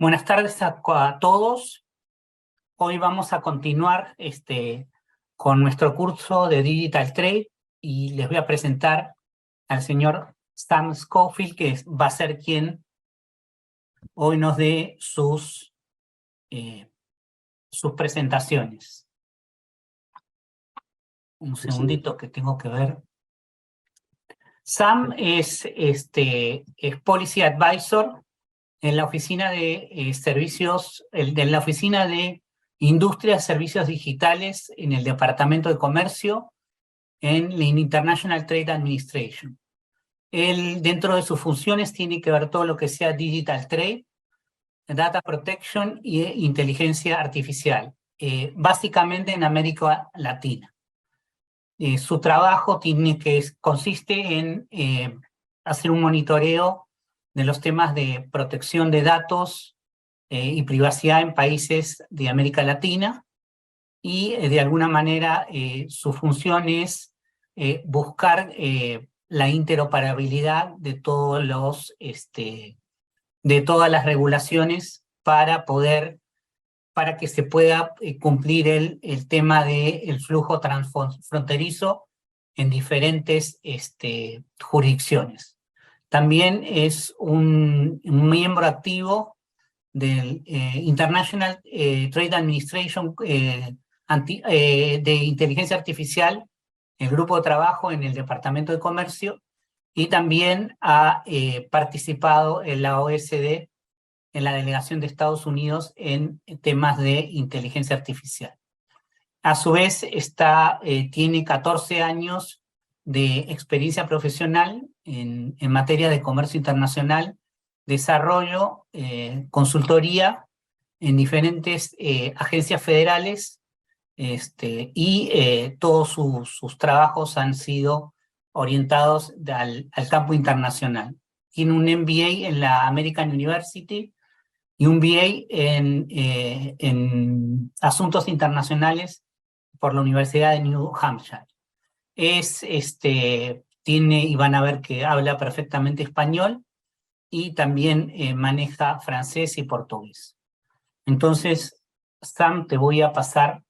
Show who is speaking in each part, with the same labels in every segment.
Speaker 1: Buenas tardes a todos. Hoy vamos a continuar con nuestro curso de Digital Trade y les voy a presentar al señor Sam Schofield, que va a ser quien hoy nos dé sus presentaciones. Un segundito que tengo que ver. Sam es Policy Advisor en la oficina de servicios, de la oficina de Industria, Servicios Digitales en el Departamento de Comercio en la International Trade Administration. Él, dentro de sus funciones, tiene que ver todo lo que sea Digital Trade, Data Protection e Inteligencia Artificial, básicamente en América Latina. Su trabajo consiste en hacer un monitoreo de los temas de protección de datos y privacidad en países de América Latina y de alguna manera su función es buscar la interoperabilidad de todas las regulaciones para que se pueda cumplir el tema del flujo transfronterizo en diferentes jurisdicciones. También es un miembro activo del International Trade Administration de Inteligencia Artificial, el grupo de trabajo en el Departamento de Comercio, y también ha participado en la OSD, en la delegación de Estados Unidos en temas de inteligencia artificial. A su vez, tiene 14 años de experiencia profesional en materia de comercio internacional, desarrollo, consultoría en diferentes agencias federales, y todos sus trabajos han sido orientados al campo internacional. Tiene un MBA en la American University y un BA en Asuntos Internacionales por la Universidad de New Hampshire. Y van a ver que habla perfectamente español y también maneja francés y portugués. Entonces, Sam, te voy a pasar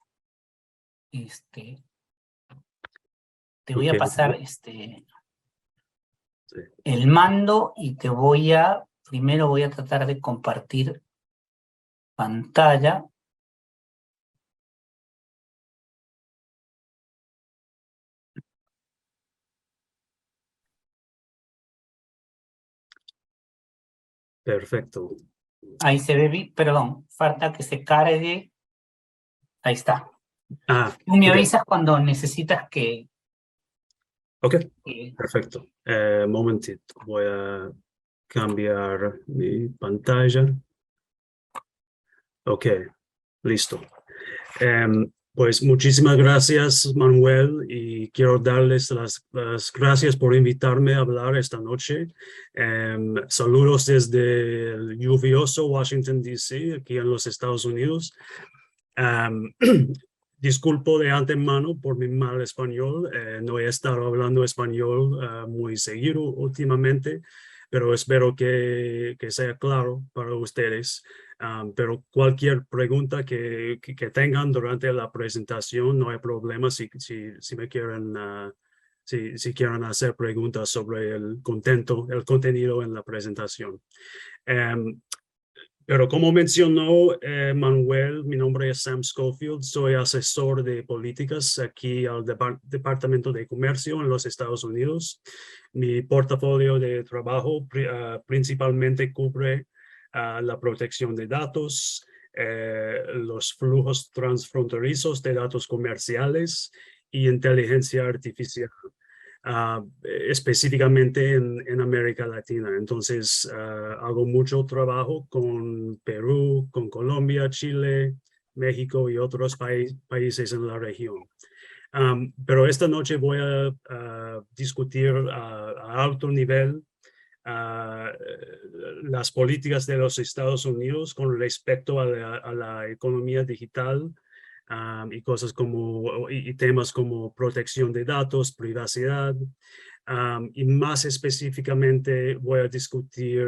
Speaker 1: el mando y primero voy a tratar de compartir pantalla.
Speaker 2: Perfecto.
Speaker 1: Ahí se ve, perdón, falta que se cargue. Ahí está. Tú me avisas cuando necesitas que...
Speaker 2: Ok, perfecto. Momentito, voy a cambiar mi pantalla. Ok, listo. Pues muchísimas gracias, Manuel, y quiero darles las gracias por invitarme a hablar esta noche. Saludos desde el lluvioso Washington, D.C., aquí en los Estados Unidos. Disculpo de antemano por mi mal español. No he estado hablando español muy seguido últimamente, pero espero que sea claro para ustedes. Pero cualquier pregunta que tengan durante la presentación, no hay problema si me quieren, si quieren hacer preguntas sobre el contenido en la presentación. Pero como mencionó Manuel, mi nombre es Sam Schofield, soy asesor de políticas aquí al Departamento de Comercio en los Estados Unidos. Mi portafolio de trabajo principalmente cubre la protección de datos, los flujos transfronterizos de datos comerciales y inteligencia artificial. Específicamente en América Latina. Entonces, hago mucho trabajo con Perú, con Colombia, Chile, México y otros países en la región. Pero esta noche voy a discutir a alto nivel las políticas de los Estados Unidos con respecto a la economía digital, y cosas y temas como protección de datos, privacidad, Y más específicamente voy a discutir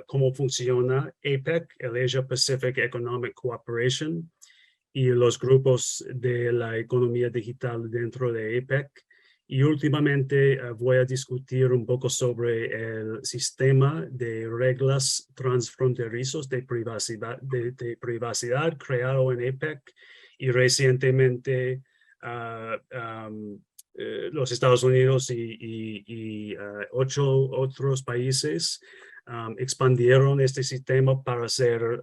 Speaker 2: cómo funciona APEC, el Asia Pacific Economic Cooperation, y los grupos de la economía digital dentro de APEC. Y últimamente voy a discutir un poco sobre el sistema de reglas transfronterizos de privacidad creado en APEC y recientemente los Estados Unidos y 8 otros países expandieron este sistema para ser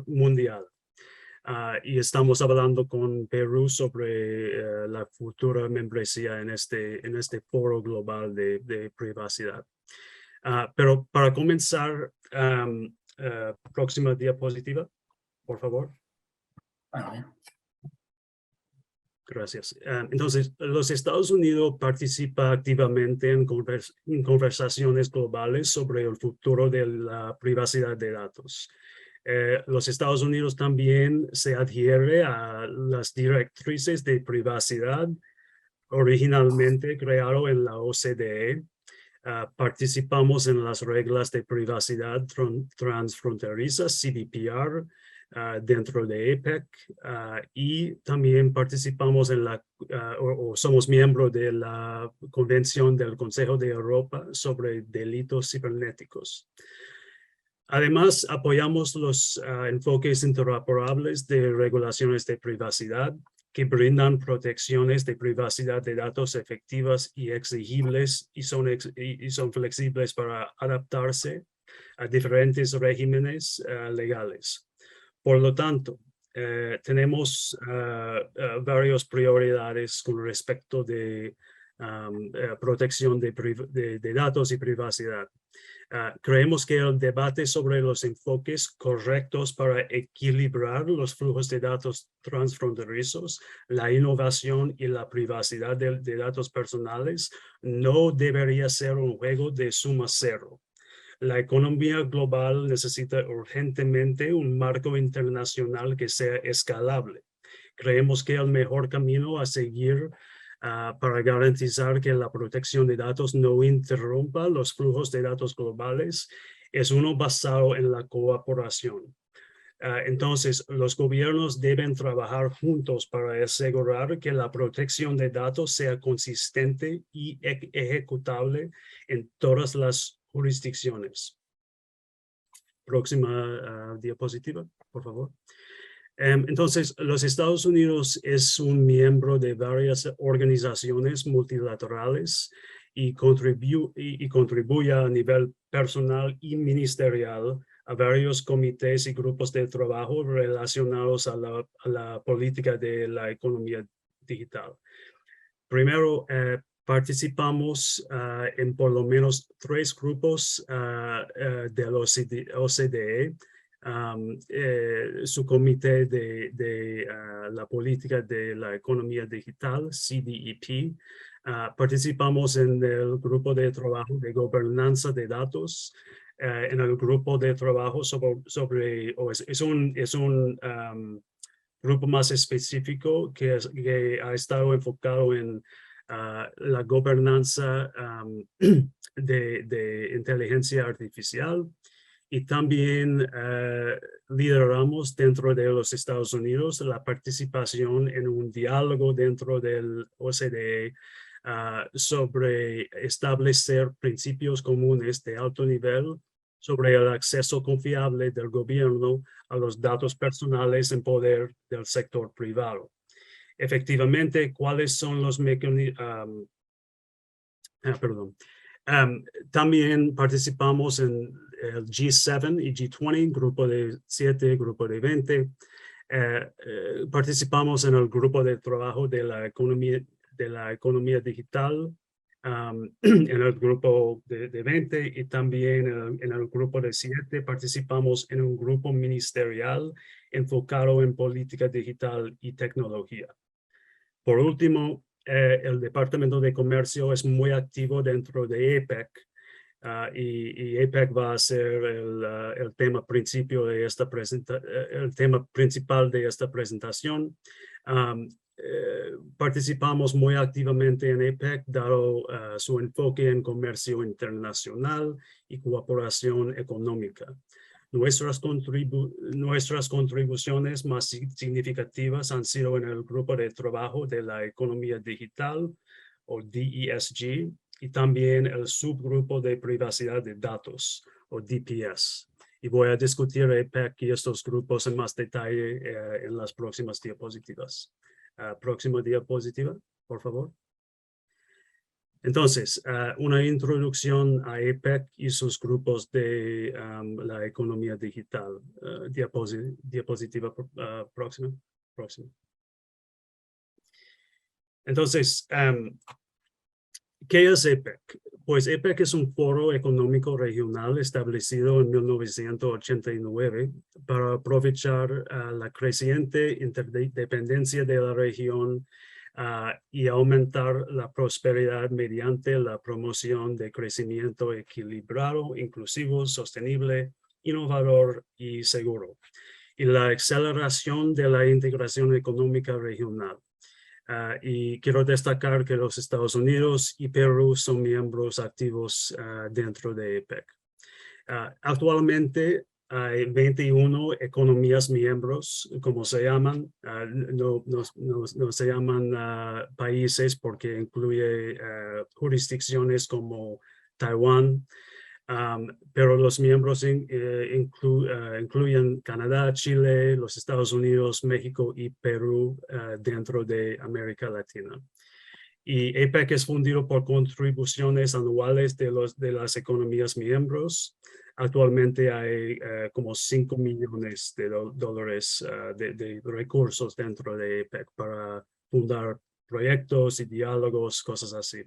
Speaker 2: mundial. Y estamos hablando con Perú sobre la futura membresía en este foro global de privacidad. Pero para comenzar, próxima diapositiva, por favor. Gracias. Entonces, los Estados Unidos participa activamente en conversaciones globales sobre el futuro de la privacidad de datos. Los Estados Unidos también se adhiere a las directrices de privacidad originalmente creado en la OCDE. Participamos en las reglas de privacidad transfronterizas, CDPR, dentro de APEC, y también participamos en o somos miembros de la Convención del Consejo de Europa sobre delitos cibernéticos. Además, apoyamos los enfoques interoperables de regulaciones de privacidad que brindan protecciones de privacidad de datos efectivas y exigibles y son flexibles para adaptarse a diferentes regímenes legales. Por lo tanto, tenemos varias prioridades con respecto de protección de datos y privacidad. Creemos que el debate sobre los enfoques correctos para equilibrar los flujos de datos transfronterizos, la innovación y la privacidad de datos personales no debería ser un juego de suma cero. La economía global necesita urgentemente un marco internacional que sea escalable. Creemos que el mejor camino a seguir para garantizar que la protección de datos no interrumpa los flujos de datos globales es uno basado en la colaboración. Entonces, los gobiernos deben trabajar juntos para asegurar que la protección de datos sea consistente y ejecutable en todas las jurisdicciones. Próxima diapositiva, por favor. Entonces, los Estados Unidos es un miembro de varias organizaciones multilaterales y contribuye a nivel personal y ministerial a varios comités y grupos de trabajo relacionados a la política de la economía digital. Primero, participamos en por lo menos 3 grupos del OCDE, su comité de la política de la economía digital, CDEP. Participamos en el grupo de trabajo de gobernanza de datos, en el grupo de trabajo es un grupo más específico que ha estado enfocado en la gobernanza de inteligencia artificial, y también lideramos dentro de los Estados Unidos la participación en un diálogo dentro del OCDE sobre establecer principios comunes de alto nivel sobre el acceso confiable del gobierno a los datos personales en poder del sector privado. Efectivamente, ¿cuáles son los mecanismos? También participamos en el G7 y G20, grupo de 7, grupo de 20. Participamos en el grupo de trabajo de la economía digital, en el grupo de 20, y también en el grupo de 7 participamos en un grupo ministerial enfocado en política digital y tecnología. Por último, el Departamento de Comercio es muy activo dentro de APEC, y APEC va a ser el tema principal de esta presentación. participamos muy activamente en APEC, dado su enfoque en comercio internacional y cooperación económica. Nuestras contribuciones más significativas han sido en el grupo de trabajo de la economía digital, o DESG, y también el subgrupo de privacidad de datos, o DPS. Y voy a discutir APEC y estos grupos en más detalle en las próximas diapositivas. Próxima diapositiva, por favor. Entonces, una introducción a APEC y sus grupos de la economía digital. Diapositiva próxima. Entonces, ¿qué es APEC? Pues APEC es un foro económico regional establecido en 1989 para aprovechar la creciente interdependencia de la región y aumentar la prosperidad mediante la promoción de crecimiento equilibrado, inclusivo, sostenible, innovador y seguro, y la aceleración de la integración económica regional. Y quiero destacar que los Estados Unidos y Perú son miembros activos dentro de APEC. Actualmente hay 21 economías miembros, como se llaman. No se llaman países porque incluye jurisdicciones como Taiwán, pero los miembros incluyen Canadá, Chile, los Estados Unidos, México y Perú dentro de América Latina. Y APEC es fundido por contribuciones anuales de las economías miembros. Actualmente hay como 5 millones de dólares de recursos dentro de APEC para fundar proyectos y diálogos, cosas así.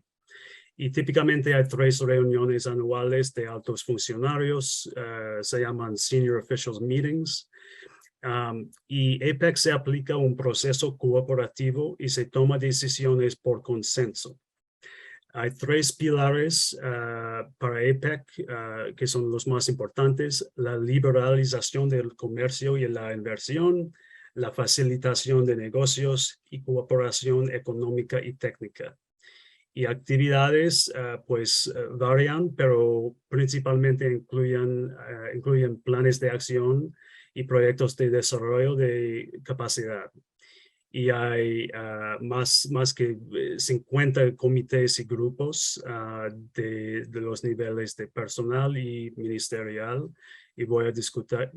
Speaker 2: Y típicamente hay 3 reuniones anuales de altos funcionarios, se llaman Senior Officials Meetings. Y APEC se aplica un proceso cooperativo y se toma decisiones por consenso. Hay 3 pilares para APEC que son los más importantes: la liberalización del comercio y la inversión, la facilitación de negocios y cooperación económica y técnica. Y actividades varían, pero principalmente incluyen planes de acción y proyectos de desarrollo de capacidad. Y hay más que 50 comités y grupos de los niveles de personal y ministerial. Y voy a discutir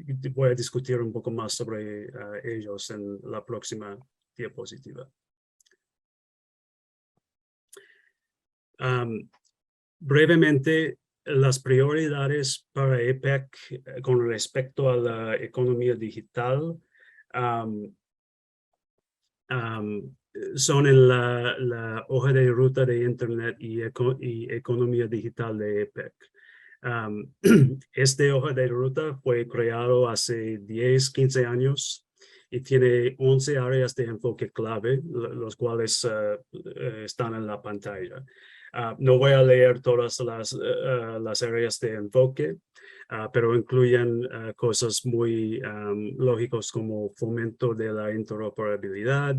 Speaker 2: un poco más sobre ellos en la próxima diapositiva. Brevemente, las prioridades para APEC con respecto a la economía digital son en la hoja de ruta de Internet y economía digital de APEC. Esta hoja de ruta fue creado hace 10-15 años y tiene 11 áreas de enfoque clave, los cuales están en la pantalla. No voy a leer todas las áreas de enfoque, pero incluyen cosas muy lógicas como fomento de la interoperabilidad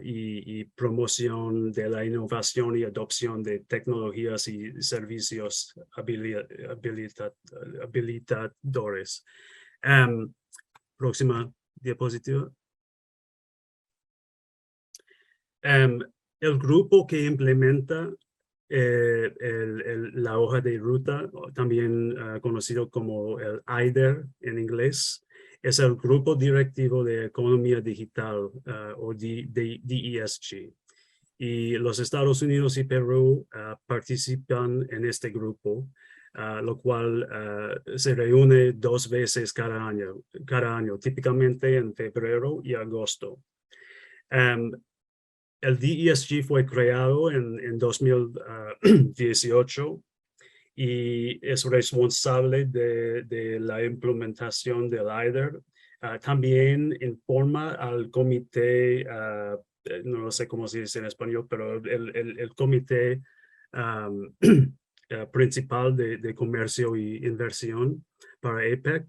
Speaker 2: y promoción de la innovación y adopción de tecnologías y servicios habilitadores. Próxima diapositiva. El grupo que implementa la hoja de ruta, también conocido como el IDER en inglés, es el Grupo Directivo de Economía Digital, o DESG. Y los Estados Unidos y Perú participan en este grupo, lo cual se reúne 2 veces cada año, típicamente en febrero y agosto. El DESG fue creado en 2018 y es responsable de la implementación del IDER. También informa al comité, no sé cómo se dice en español, pero el comité principal de comercio y inversión, para APEC,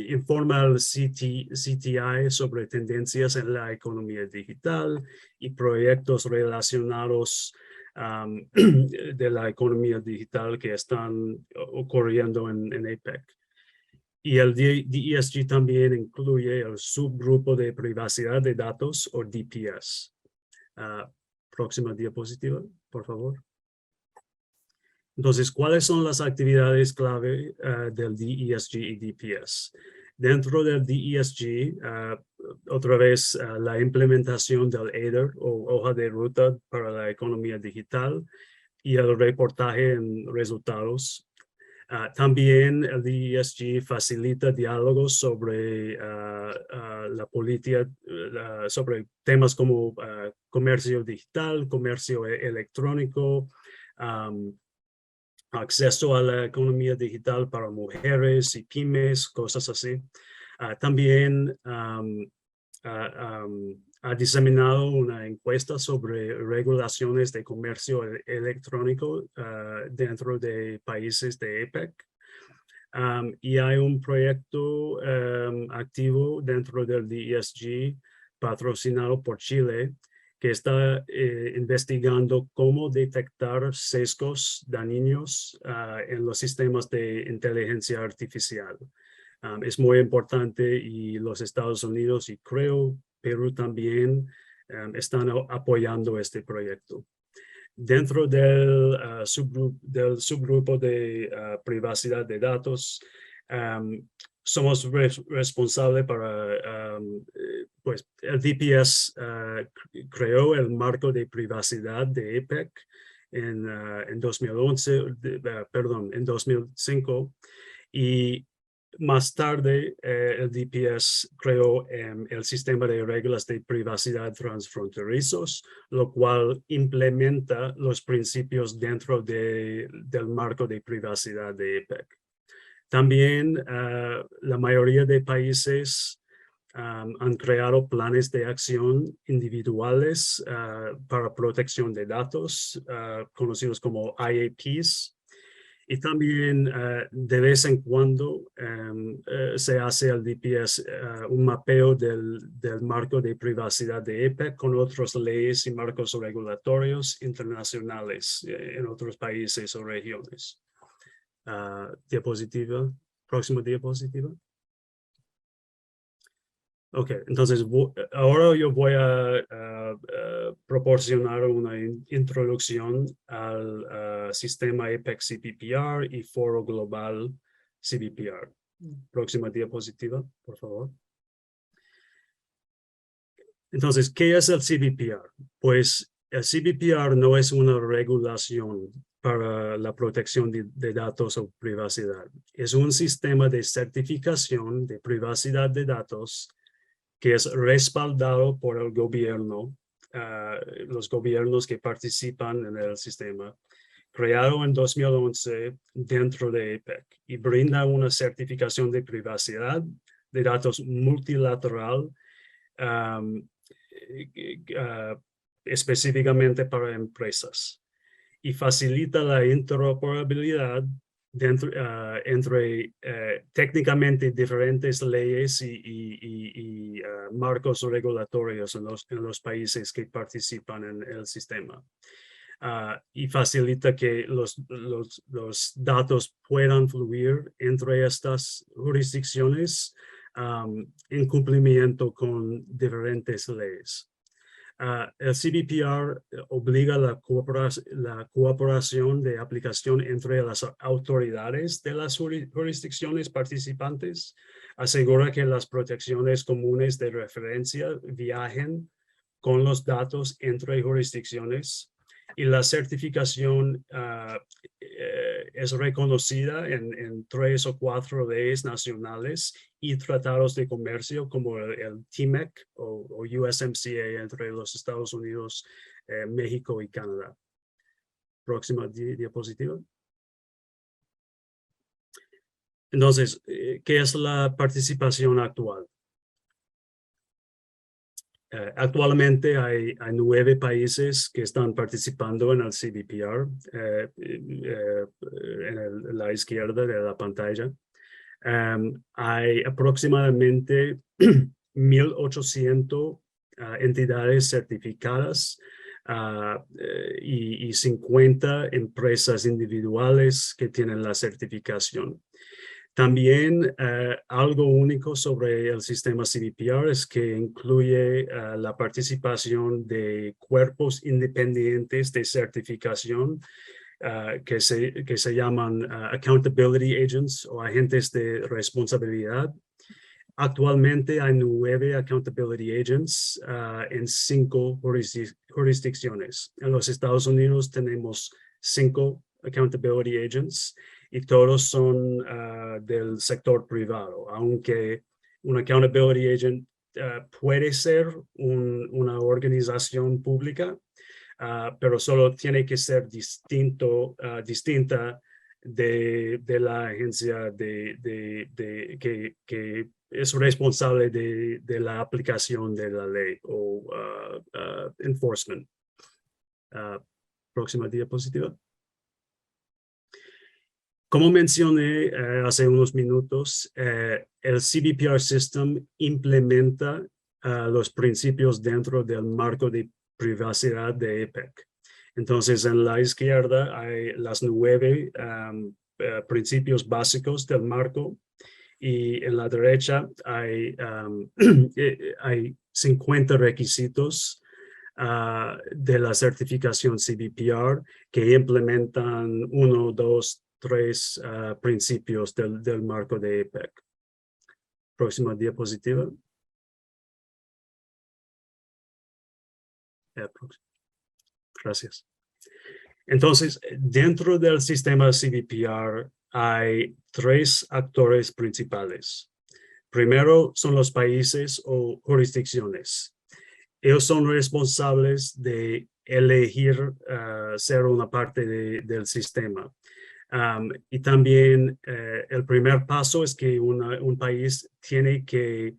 Speaker 2: informa al CTI sobre tendencias en la economía digital y proyectos relacionados de la economía digital que están ocurriendo en APEC. Y el DESG también incluye el subgrupo de privacidad de datos o DPS. Próxima diapositiva, por favor. Entonces, ¿cuáles son las actividades clave del DESG y DPS? Dentro del DESG, otra vez la implementación del ADER o hoja de ruta para la economía digital y el reportaje en resultados. También el DESG facilita diálogos sobre la política, sobre temas como comercio digital, comercio electrónico, acceso a la economía digital para mujeres y pymes, cosas así. También ha diseminado una encuesta sobre regulaciones de comercio electrónico dentro de países de APEC. Y hay un proyecto activo dentro del DESG patrocinado por Chile que está investigando cómo detectar sesgos dañinos en los sistemas de inteligencia artificial. Es muy importante y los Estados Unidos y creo Perú también están apoyando este proyecto. Dentro del subgrupo de privacidad de datos, somos responsables para, pues el DPS creó el marco de privacidad de APEC en 2005 y más tarde el DPS creó el sistema de reglas de privacidad transfronterizos, lo cual implementa los principios dentro del marco de privacidad de APEC. También la mayoría de países han creado planes de acción individuales para protección de datos, conocidos como IAPs. Y también de vez en cuando se hace al DPS un mapeo del marco de privacidad de APEC con otras leyes y marcos regulatorios internacionales en otros países o regiones. Diapositiva, próxima diapositiva. Ok, entonces ahora yo voy a proporcionar una introducción al sistema APEC CBPR y Foro Global CBPR. Próxima diapositiva, por favor. Entonces, ¿qué es el CBPR? Pues el CBPR no es una regulación para la protección de datos o privacidad. Es un sistema de certificación de privacidad de datos que es respaldado por el gobierno, los gobiernos que participan en el sistema, creado en 2011 dentro de APEC y brinda una certificación de privacidad de datos multilateral específicamente para empresas y facilita la interoperabilidad entre técnicamente diferentes leyes y marcos regulatorios en los países que participan en el sistema. Y facilita que los datos puedan fluir entre estas jurisdicciones en cumplimiento con diferentes leyes. El CBPR obliga la cooperación de aplicación entre las autoridades de las jurisdicciones participantes, asegura que las protecciones comunes de referencia viajen con los datos entre jurisdicciones y la certificación es reconocida en 3 o 4 leyes nacionales y tratados de comercio como el TMEC o USMCA entre los Estados Unidos, México y Canadá. Próxima diapositiva. Entonces, ¿qué es la participación actual? Actualmente hay 9 países que están participando en el CBPR, en la izquierda de la pantalla. Hay aproximadamente 1,800 entidades certificadas y 50 empresas individuales que tienen la certificación. También algo único sobre el sistema CBPR es que incluye la participación de cuerpos independientes de certificación que se llaman accountability agents o agentes de responsabilidad. Actualmente hay 9 accountability agents en 5 jurisdicciones. En los Estados Unidos tenemos 5 accountability agents y todos son del sector privado, aunque un accountability agent puede ser una organización pública, pero solo tiene que ser distinta de la agencia que es responsable de la aplicación de la ley o enforcement. Próxima diapositiva. Como mencioné hace unos minutos, el CBPR System implementa los principios dentro del marco de privacidad de APEC. Entonces, en la izquierda hay las 9 principios básicos del marco y en la derecha hay 50 requisitos de la certificación CBPR que implementan 1, 2, 3 principios del marco de APEC. Próxima diapositiva. Gracias. Entonces, dentro del sistema CBPR hay 3 actores principales. Primero son los países o jurisdicciones. Ellos son responsables de elegir ser una parte del sistema. Y también el primer paso es que un país tiene que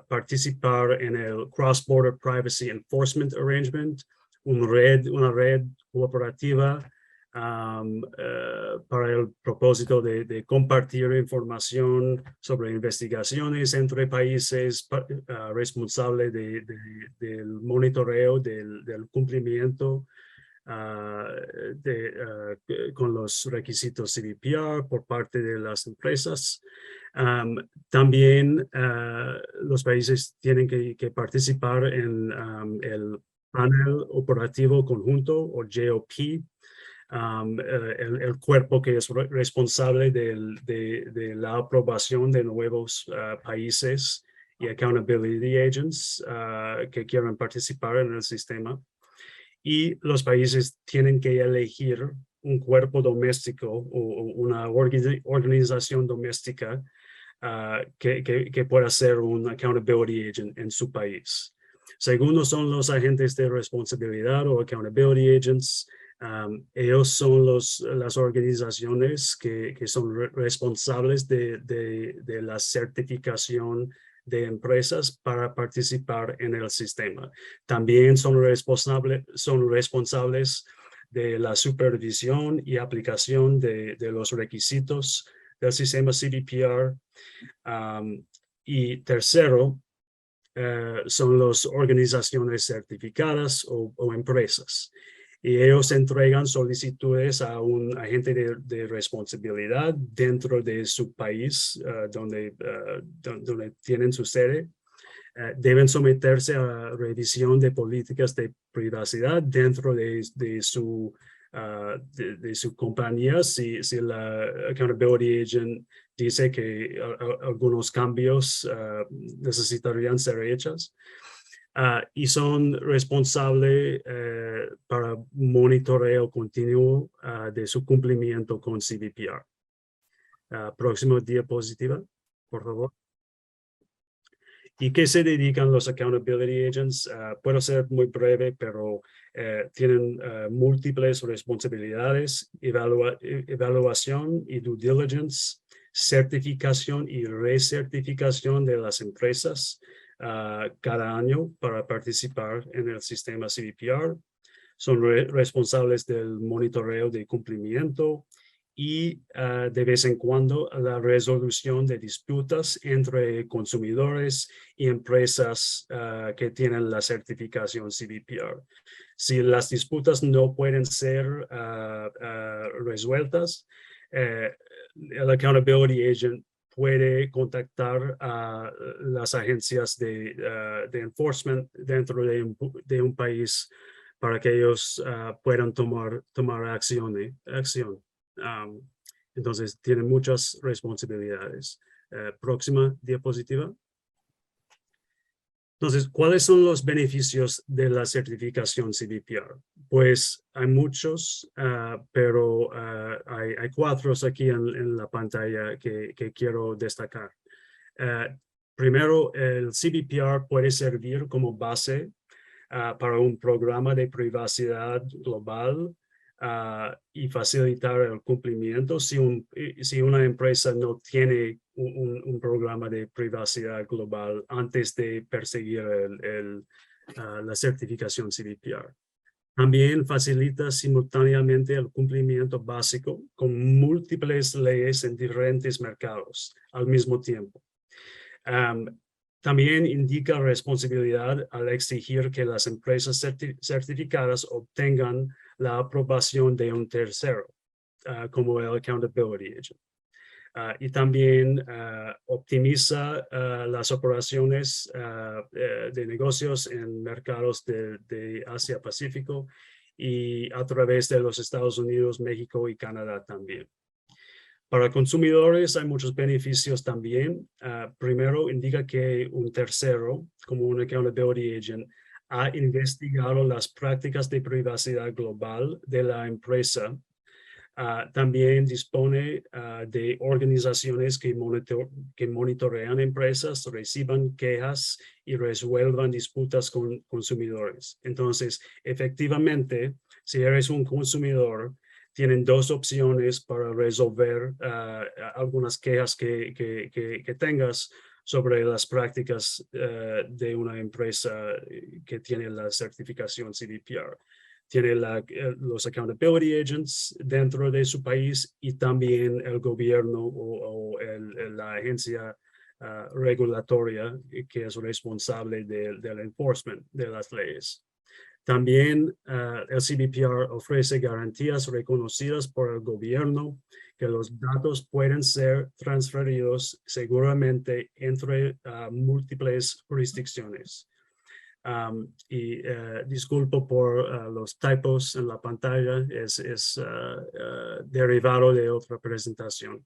Speaker 2: participar en el Cross-Border Privacy Enforcement Arrangement, una red cooperativa para el propósito de compartir información sobre investigaciones entre países, responsable del monitoreo del cumplimiento con los requisitos CBPR por parte de las empresas. También los países tienen que participar en el panel operativo conjunto o JOP, el cuerpo que es responsable de la aprobación de nuevos países y accountability agents que quieran participar en el sistema. Y los países tienen que elegir un cuerpo doméstico o una organización doméstica que pueda ser un accountability agent en su país. Segundo son los agentes de responsabilidad o accountability agents. Ellos son las organizaciones que son responsables de la certificación de empresas para participar en el sistema. También son responsables de la supervisión y aplicación de los requisitos del sistema CBPR. Y tercero, son las organizaciones certificadas o empresas. Y ellos entregan solicitudes a un agente de responsabilidad dentro de su país donde tienen su sede. Deben someterse a revisión de políticas de privacidad dentro de su compañía. Si la accountability agent dice que algunos cambios necesitarían ser hechos. Y son responsables para monitoreo continuo de su cumplimiento con CBPR. Próxima diapositiva, por favor. ¿Y qué se dedican los accountability agents? Puedo ser muy breve, pero tienen múltiples responsabilidades: evaluación y due diligence, certificación y recertificación de las empresas, cada año para participar en el sistema CBPR. Son responsables del monitoreo de cumplimiento y de vez en cuando la resolución de disputas entre consumidores y empresas que tienen la certificación CBPR. Si las disputas no pueden ser resueltas, el Accountability Agent puede contactar a las agencias de enforcement dentro de un país para que ellos puedan tomar acción. Entonces, tienen muchas responsabilidades. Próxima diapositiva. Entonces, ¿cuáles son los beneficios de la certificación CBPR? Pues hay muchos, pero hay 4 aquí en la pantalla que quiero destacar. Primero, el CBPR puede servir como base para un programa de privacidad global y facilitar el cumplimiento si una empresa no tiene un programa de privacidad global antes de perseguir la certificación CBPR. También facilita simultáneamente el cumplimiento básico con múltiples leyes en diferentes mercados al mismo tiempo. También indica responsabilidad al exigir que las empresas certificadas obtengan la aprobación de un tercero, como el Accountability Agent. Y también optimiza las operaciones de negocios en mercados de Asia-Pacífico y a través de los Estados Unidos, México y Canadá también. Para consumidores hay muchos beneficios también. Primero, indica que un tercero, como un Accountability Agent, ha investigado las prácticas de privacidad global de la empresa. También dispone de organizaciones que monitorean empresas, reciban quejas y resuelvan disputas con consumidores. Entonces, efectivamente, si eres un consumidor, tienen 2 opciones para resolver algunas quejas que tengas sobre las prácticas de una empresa que tiene la certificación CBPR. Tiene los accountability agents dentro de su país y también el gobierno o la agencia regulatoria que es responsable del enforcement de las leyes. También el CBPR ofrece garantías reconocidas por el gobierno que los datos pueden ser transferidos seguramente entre múltiples jurisdicciones. Disculpo por los typos en la pantalla, es derivado de otra presentación.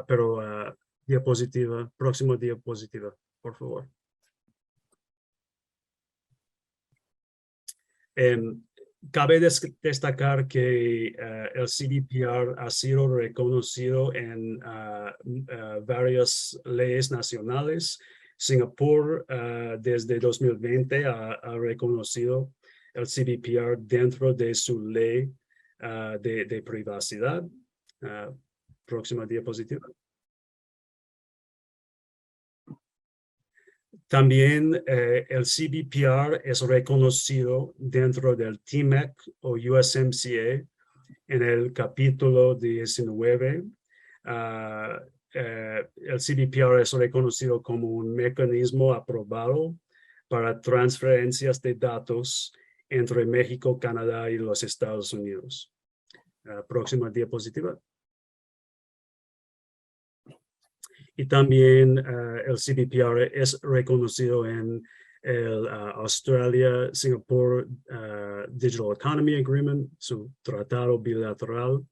Speaker 2: Pero diapositiva, próxima diapositiva, por favor. Cabe destacar que el CBPR ha sido reconocido en varias leyes nacionales. Singapur desde 2020 ha reconocido el CBPR dentro de su ley de privacidad. Próxima diapositiva. También el CBPR es reconocido dentro del TMEC o USMCA en el capítulo 19. El CBPR es reconocido como un mecanismo aprobado para transferencias de datos entre México, Canadá y los Estados Unidos. Próxima diapositiva. Y también el CBPR es reconocido en el Australia-Singapore Digital Economy Agreement, su tratado bilateral.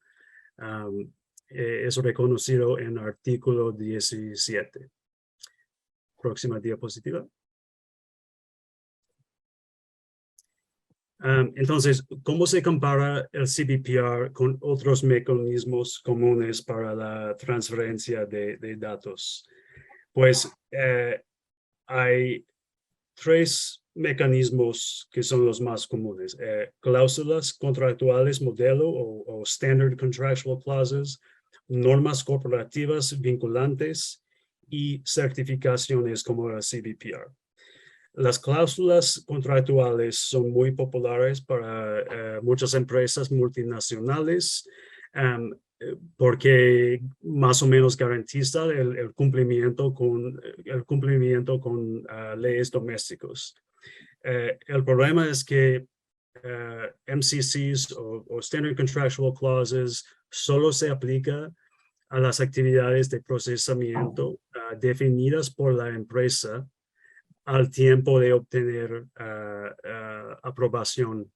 Speaker 2: Es reconocido en artículo 17. Próxima diapositiva. Entonces, ¿cómo se compara el CBPR con otros mecanismos comunes para la transferencia de datos? Pues hay 3 mecanismos que son los más comunes. Cláusulas contractuales modelo o standard contractual clauses, normas corporativas vinculantes y certificaciones como el CBPR. Las cláusulas contractuales son muy populares para muchas empresas multinacionales porque más o menos garantiza el cumplimiento con leyes domésticos. El problema es que MCCs o Standard Contractual Clauses solo se aplica a las actividades de procesamiento definidas por la empresa al tiempo de obtener aprobación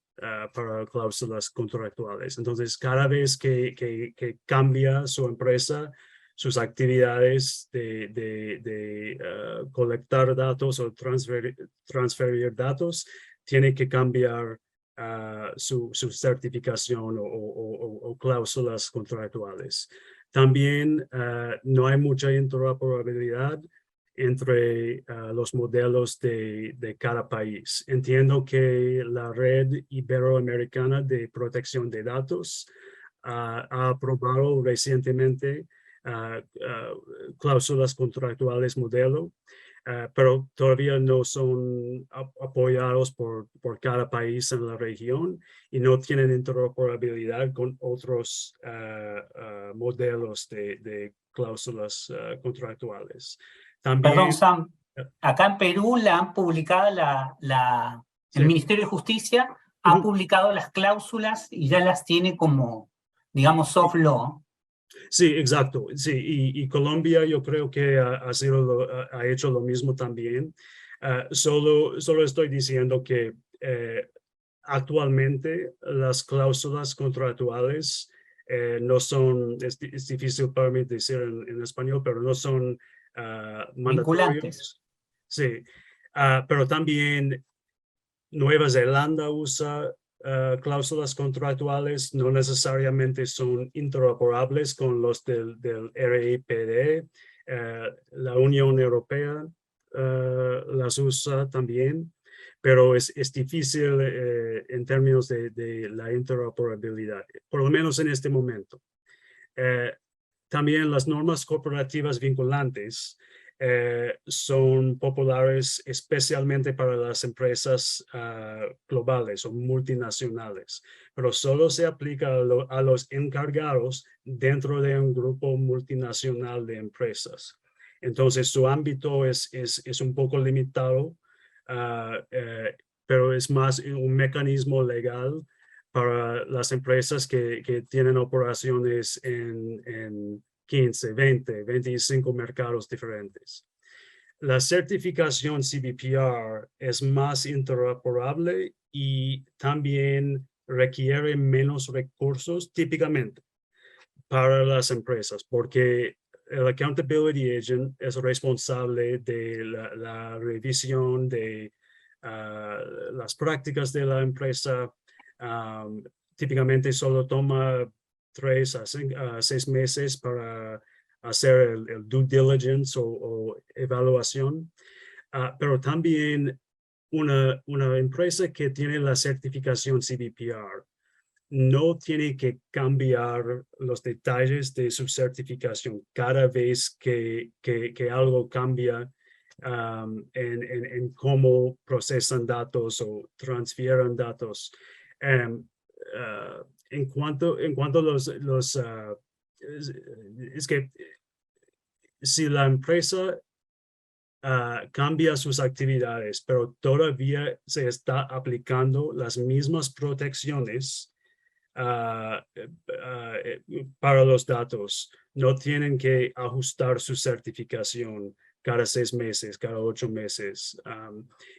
Speaker 2: para cláusulas contractuales. Entonces, cada vez que cambia su empresa, sus actividades de colectar datos o transferir datos, tiene que cambiar su certificación o cláusulas contractuales. También no hay mucha interoperabilidad entre los modelos de cada país. Entiendo que la Red Iberoamericana de Protección de Datos ha aprobado recientemente cláusulas contractuales modelo, pero todavía no son apoyados por cada país en la región y no tienen interoperabilidad con otros modelos de cláusulas contractuales.
Speaker 1: Perdón,
Speaker 2: También,
Speaker 1: Sam, acá en Perú la han publicado el
Speaker 2: sí.
Speaker 1: Ministerio de Justicia ha publicado las cláusulas y ya las tiene como, digamos, soft law.
Speaker 2: Sí, exacto. Sí, y Colombia yo creo que ha hecho lo mismo también. Solo estoy diciendo que actualmente las cláusulas contractuales no son, es difícil para mí decir en español, pero no son
Speaker 1: Vinculantes.
Speaker 2: mandatorios. Sí, pero también Nueva Zelanda usa cláusulas contractuales, no necesariamente son interoperables con los del RIPD. La Unión Europea las usa también, pero es difícil en términos de la interoperabilidad, por lo menos en este momento. También las normas corporativas vinculantes son populares especialmente para las empresas globales o multinacionales, pero solo se aplica a los encargados dentro de un grupo multinacional de empresas. Entonces, su ámbito es un poco limitado, pero es más un mecanismo legal para las empresas que tienen operaciones en 15, 20, 25 mercados diferentes. La certificación CBPR es más interoperable y también requiere menos recursos típicamente para las empresas, porque el Accountability Agent es responsable de la revisión de las prácticas de la empresa. Típicamente solo toma 3 a 6 meses para hacer el due diligence o evaluación, pero también una empresa que tiene la certificación CBPR no tiene que cambiar los detalles de su certificación cada vez que algo cambia en cómo procesan datos o transfieren datos. En cuanto a es que si la empresa cambia sus actividades, pero todavía se está aplicando las mismas protecciones para los datos, no tienen que ajustar su certificación cada 6 meses, cada 8 meses.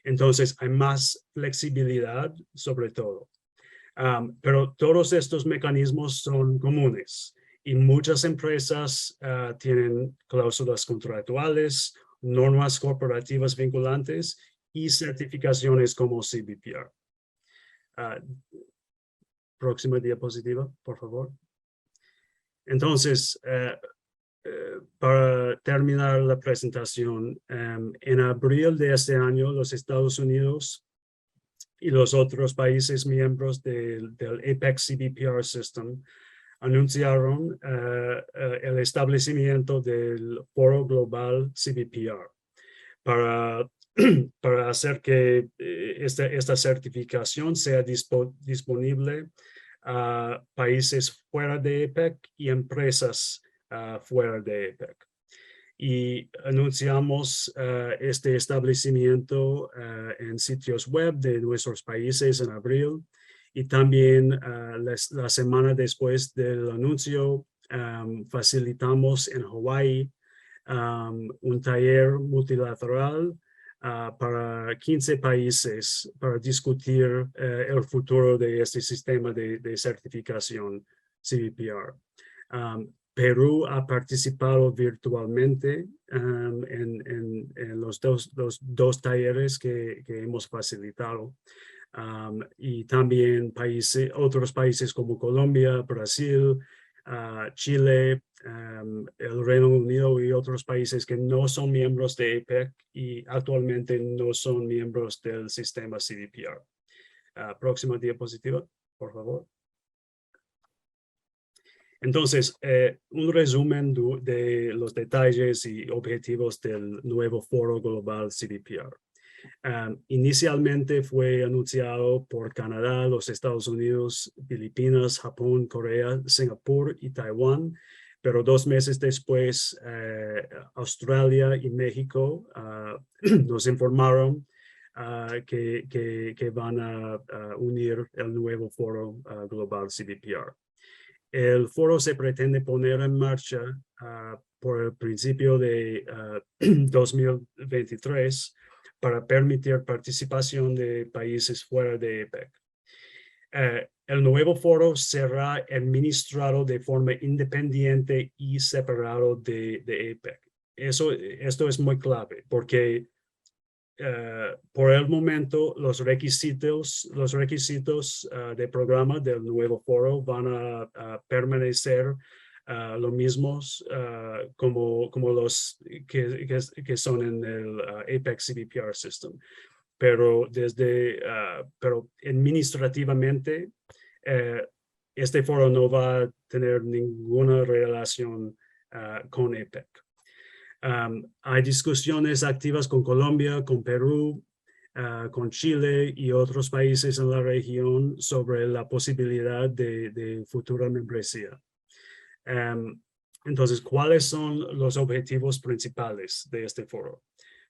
Speaker 2: Entonces hay más flexibilidad sobre todo. Pero todos estos mecanismos son comunes y muchas empresas tienen cláusulas contractuales, normas corporativas vinculantes y certificaciones como CBPR. Próxima diapositiva, por favor. Entonces, para terminar la presentación, en abril de este año, los Estados Unidos y los otros países miembros del APEX CBPR System anunciaron el establecimiento del Foro Global CBPR para para hacer que esta certificación sea disponible a países fuera de EPEC y empresas fuera de EPEC. Y anunciamos este establecimiento en sitios web de nuestros países en abril, y también la semana después del anuncio facilitamos en Hawái un taller multilateral para 15 países para discutir el futuro de este sistema de certificación CBPR. Perú ha participado virtualmente en los dos talleres que hemos facilitado. Y también otros países como Colombia, Brasil, Chile, el Reino Unido y otros países que no son miembros de EPEC y actualmente no son miembros del sistema CBPR. Próxima diapositiva, por favor. Entonces, un resumen de los detalles y objetivos del nuevo Foro Global CBPR. Inicialmente fue anunciado por Canadá, los Estados Unidos, Filipinas, Japón, Corea, Singapur y Taiwán, pero 2 meses después, Australia y México nos informaron que van a unir el nuevo Foro Global CBPR. El foro se pretende poner en marcha por el principio de 2023 para permitir participación de países fuera de EPEC. El nuevo foro será administrado de forma independiente y separado de EPEC. Esto es muy clave porque por el momento los requisitos de programa del nuevo foro van a permanecer los mismos como los que son en el EPEC CBPR System. Pero pero administrativamente este foro no va a tener ninguna relación con EPEC. Hay discusiones activas con Colombia, con Perú, con Chile y otros países en la región sobre la posibilidad de futura membresía. Entonces, ¿cuáles son los objetivos principales de este foro?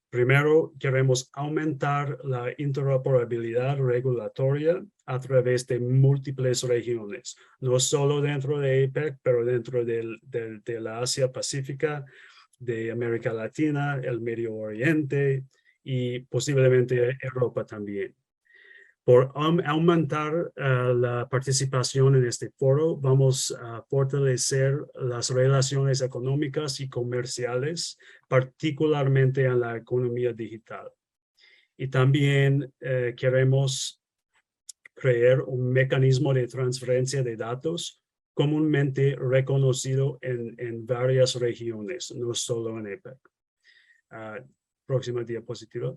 Speaker 2: Primero, queremos aumentar la interoperabilidad regulatoria a través de múltiples regiones, no solo dentro de APEC, pero dentro de la Asia Pacífica, de América Latina, el Medio Oriente y posiblemente Europa también. Por aumentar la participación en este foro, vamos a fortalecer las relaciones económicas y comerciales, particularmente en la economía digital. Y también queremos crear un mecanismo de transferencia de datos comúnmente reconocido en varias regiones, no solo en EPEC. Próxima diapositiva.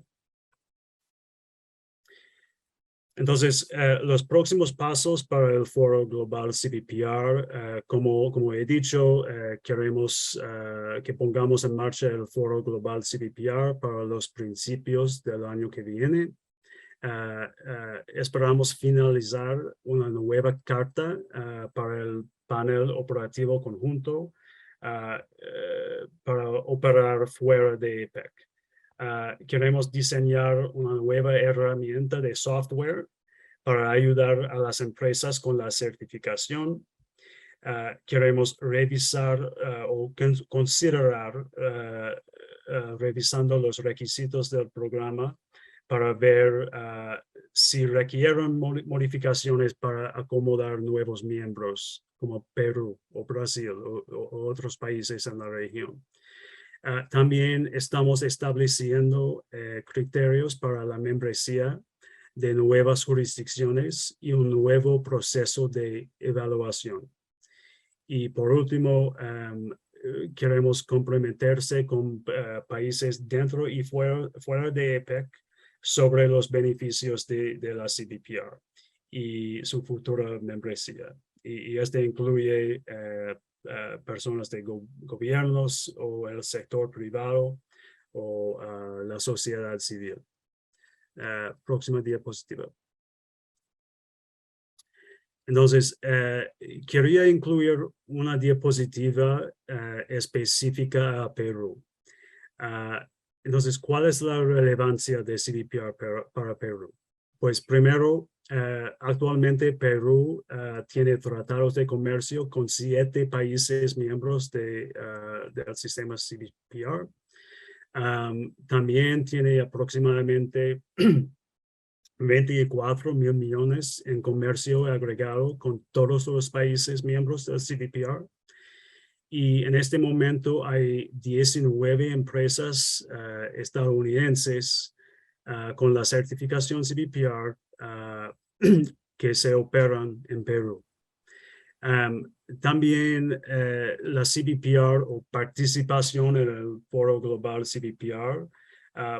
Speaker 2: Entonces, los próximos pasos para el Foro Global CBPR, como he dicho, queremos que pongamos en marcha el Foro Global CBPR para los principios del año que viene. Esperamos finalizar una nueva carta para el panel operativo conjunto para operar fuera de EPEC. Queremos diseñar una nueva herramienta de software para ayudar a las empresas con la certificación. Queremos revisar o considerar revisando los requisitos del programa para ver si requieren modificaciones para acomodar nuevos miembros como Perú o Brasil o otros países en la región. También estamos estableciendo criterios para la membresía de nuevas jurisdicciones y un nuevo proceso de evaluación. Y por último, queremos comprometerse con países dentro y fuera de EPEC sobre los beneficios de la CBPR y su futura membresía. Y este incluye personas de gobiernos o el sector privado, o la sociedad civil. Próxima diapositiva. Entonces, quería incluir una diapositiva específica a Perú. Entonces, ¿cuál es la relevancia de CBPR para Perú? Pues primero, actualmente Perú tiene tratados de comercio con 7 países miembros del sistema CBPR. También tiene aproximadamente 24.000 millones en comercio agregado con todos los países miembros del CBPR. Y en este momento hay 19 empresas estadounidenses con la certificación CBPR que se operan en Perú. También la CBPR o participación en el Foro Global CBPR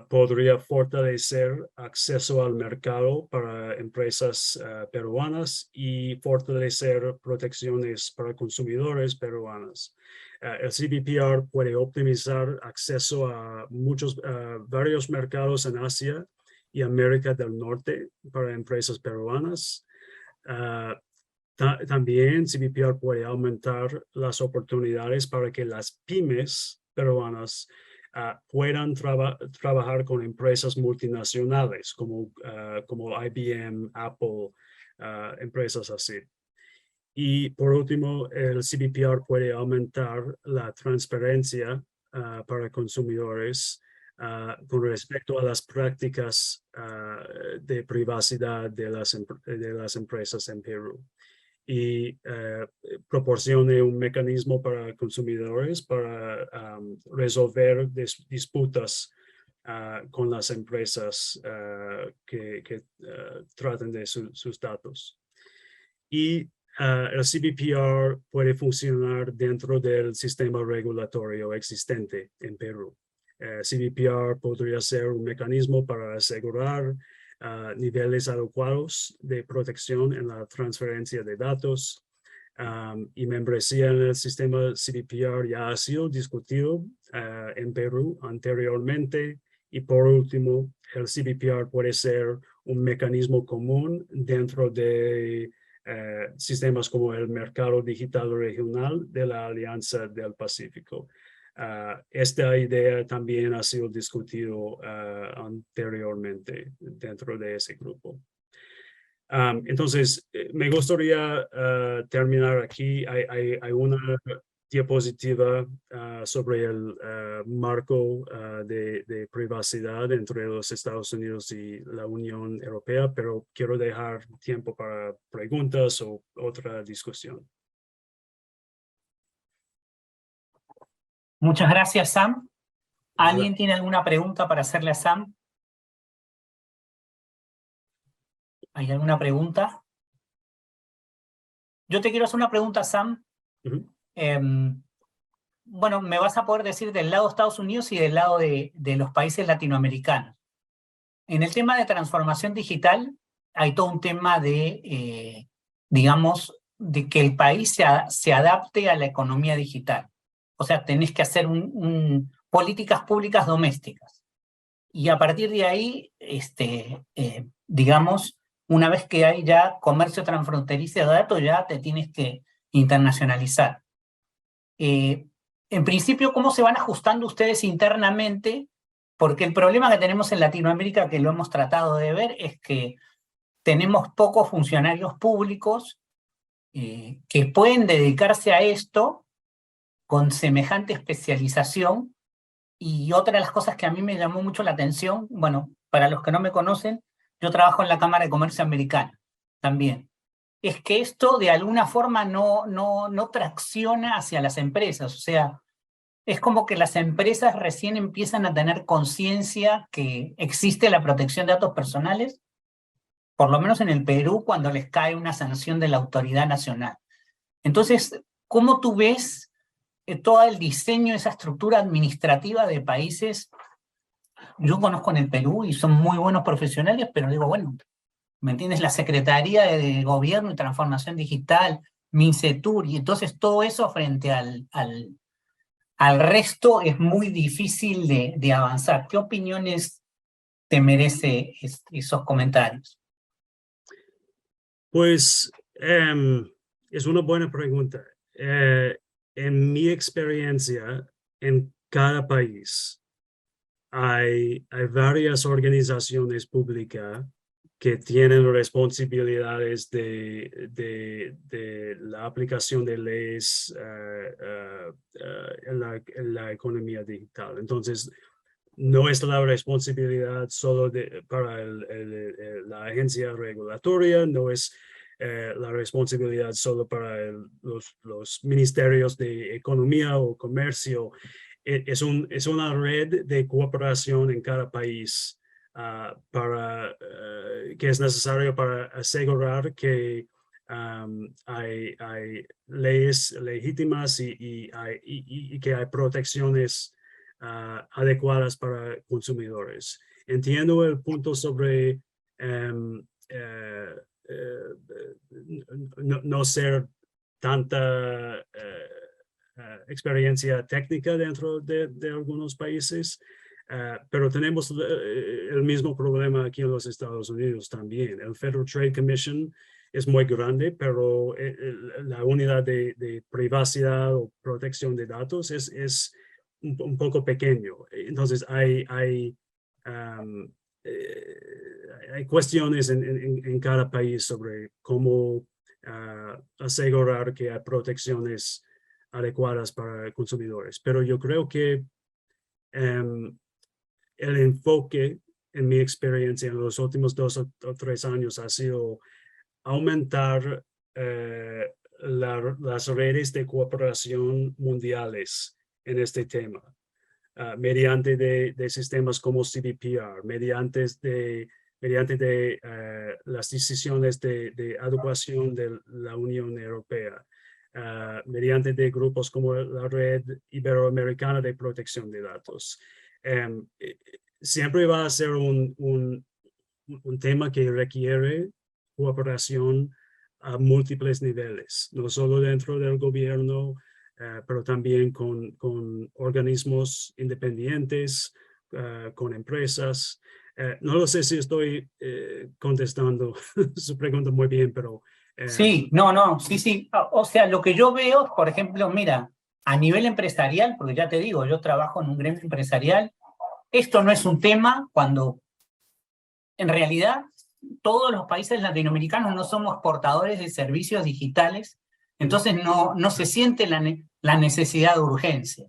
Speaker 2: podría fortalecer acceso al mercado para empresas peruanas y fortalecer protecciones para consumidores peruanos. El CBPR puede optimizar acceso a varios mercados en Asia y América del Norte para empresas peruanas. También CBPR puede aumentar las oportunidades para que las pymes peruanas puedan trabajar con empresas multinacionales como IBM, Apple, empresas así. Y por último, el CBPR puede aumentar la transparencia para consumidores con respecto a las prácticas de privacidad de las empresas en Perú. Y proporcione un mecanismo para consumidores para resolver disputas con las empresas que traten de sus datos. Y el CBPR puede funcionar dentro del sistema regulatorio existente en Perú. CBPR podría ser un mecanismo para asegurar niveles adecuados de protección en la transferencia de datos y membresía en el sistema CBPR ya ha sido discutido en Perú anteriormente. Y por último, el CBPR puede ser un mecanismo común dentro de sistemas como el Mercado Digital Regional de la Alianza del Pacífico. Esta idea también ha sido discutido anteriormente dentro de ese grupo. Entonces, me gustaría terminar aquí. Hay una diapositiva sobre el marco de privacidad entre los Estados Unidos y la Unión Europea, pero quiero dejar tiempo para preguntas o otra discusión.
Speaker 1: Muchas gracias, Sam. ¿Alguien tiene alguna pregunta para hacerle a Sam? ¿Hay alguna pregunta? Yo te quiero hacer una pregunta, Sam. Bueno, me vas a poder decir del lado de Estados Unidos y del lado de los países latinoamericanos. En el tema de transformación digital hay todo un tema de, digamos, de que el país se adapte a la economía digital. O sea, tenés que hacer políticas públicas domésticas. Y a partir de ahí, digamos, una vez que hay ya comercio transfronterizo de datos, ya te tienes que internacionalizar. En principio, ¿cómo se van ajustando ustedes internamente? Porque el problema que tenemos en Latinoamérica, que lo hemos tratado de ver, es que tenemos pocos funcionarios públicos que pueden dedicarse a esto con semejante especialización. Y otra de las cosas que a mí me llamó mucho la atención, bueno, para los que no me conocen, yo trabajo en la Cámara de Comercio Americana también, es que esto de alguna forma no tracciona hacia las empresas. O sea, es como que las empresas recién empiezan a tener conciencia que existe la protección de datos personales, por lo menos en el Perú, cuando les cae una sanción de la autoridad nacional. Entonces, ¿cómo tú ves todo el diseño, esa estructura administrativa de países? Yo conozco en el Perú y son muy buenos profesionales, pero digo, bueno, ¿me entiendes? La Secretaría de Gobierno y Transformación Digital, MINCETUR, y entonces todo eso frente a al resto es muy difícil de avanzar. ¿Qué opiniones te merece esos comentarios?
Speaker 2: Pues es una buena pregunta. En mi experiencia, en cada país hay varias organizaciones públicas que tienen responsabilidades de la aplicación de leyes en la economía digital. Entonces, no es la responsabilidad solo para la agencia regulatoria, no es la responsabilidad solo para los ministerios de economía o comercio. Es una red de cooperación en cada país que es necesario para asegurar que hay leyes legítimas y que hay protecciones adecuadas para consumidores. Entiendo el punto sobre no ser tanta experiencia técnica dentro de algunos países, pero tenemos el mismo problema aquí en los Estados Unidos también. El Federal Trade Commission es muy grande, pero la unidad de privacidad o protección de datos es un poco pequeño. Entonces hay cuestiones en cada país sobre cómo asegurar que hay protecciones adecuadas para consumidores. Pero yo creo que el enfoque, en mi experiencia en los últimos 2 o 3 años, ha sido aumentar las redes de cooperación mundiales en este tema, mediante de sistemas como CDPR, mediante las decisiones de adecuación de la Unión Europea, mediante de grupos como la Red Iberoamericana de Protección de Datos. Siempre va a ser un tema que requiere cooperación a múltiples niveles, no solo dentro del gobierno, pero también con organismos independientes, con empresas. No lo sé si estoy contestando su pregunta muy bien, pero...
Speaker 1: Sí, sí. O sea, lo que yo veo, por ejemplo, mira, a nivel empresarial, porque ya te digo, yo trabajo en un gremio empresarial, esto no es un tema cuando en realidad todos los países latinoamericanos no somos portadores de servicios digitales, entonces no se siente la necesidad de urgencia.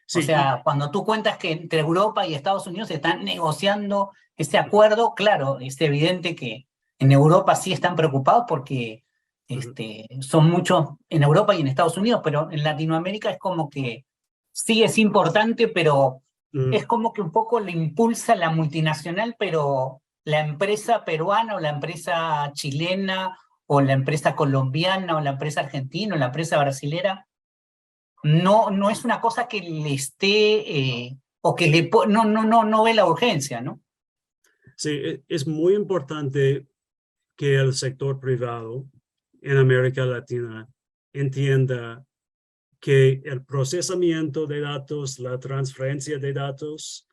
Speaker 2: Sí,
Speaker 1: o sea, cuando tú cuentas que entre Europa y Estados Unidos se están negociando este acuerdo, claro, es evidente que en Europa sí están preocupados porque son muchos en Europa y en Estados Unidos, pero en Latinoamérica es como que sí es importante, pero es como que un poco le impulsa la multinacional, pero la empresa peruana o la empresa chilena o la empresa colombiana o la empresa argentina o la empresa brasilera no es una cosa que le esté o que no ve la urgencia, ¿no?
Speaker 2: Sí, es muy importante que el sector privado en América Latina entienda que el procesamiento de datos, la transferencia de datos,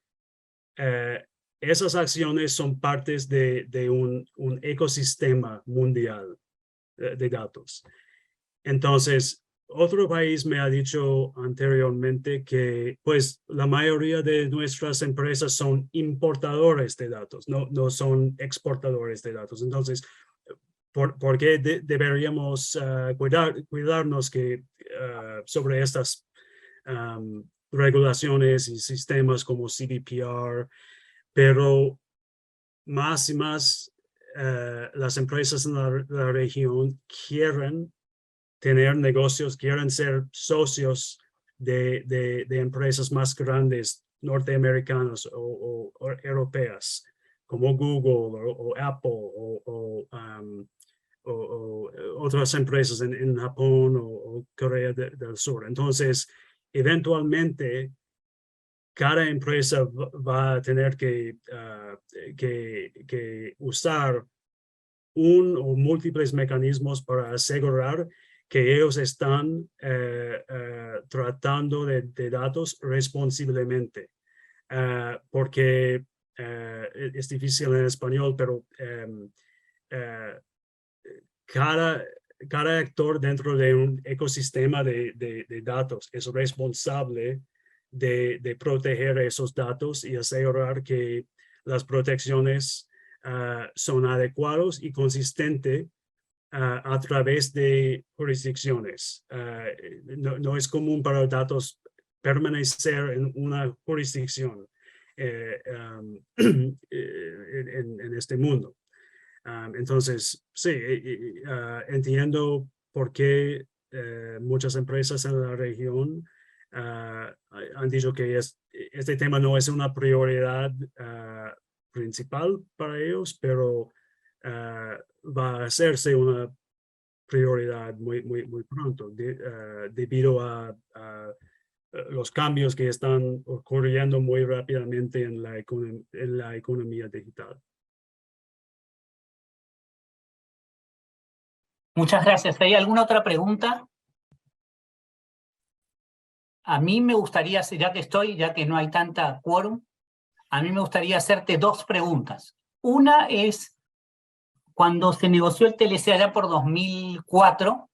Speaker 2: esas acciones son partes de un ecosistema mundial de datos. Entonces, otro país me ha dicho anteriormente que pues la mayoría de nuestras empresas son importadores de datos, no son exportadores de datos. Entonces, ¿por qué deberíamos cuidarnos sobre estas regulaciones y sistemas como CDPR? Pero más y más las empresas en la región quieren tener negocios, quieren ser socios de empresas más grandes norteamericanas o europeas, como Google o Apple o otras empresas en Japón o Corea del Sur. Entonces, eventualmente, cada empresa va a tener que usar un o múltiples mecanismos para asegurar que ellos están tratando de datos responsablemente, porque es difícil en español, pero cada actor dentro de un ecosistema de datos es responsable de proteger esos datos y asegurar que las protecciones son adecuadas y consistentes a través de jurisdicciones. No es común para datos permanecer en una jurisdicción en este mundo. Entonces, sí, entiendo por qué muchas empresas en la región han dicho que este tema no es una prioridad principal para ellos, pero va a hacerse una prioridad muy pronto debido a los cambios que están ocurriendo muy rápidamente en la economía digital.
Speaker 1: Muchas gracias. ¿Hay alguna otra pregunta? A mí me gustaría, ya que no hay tanta quórum, a mí me gustaría hacerte dos preguntas. Una es, cuando se negoció el TLC allá por 2004,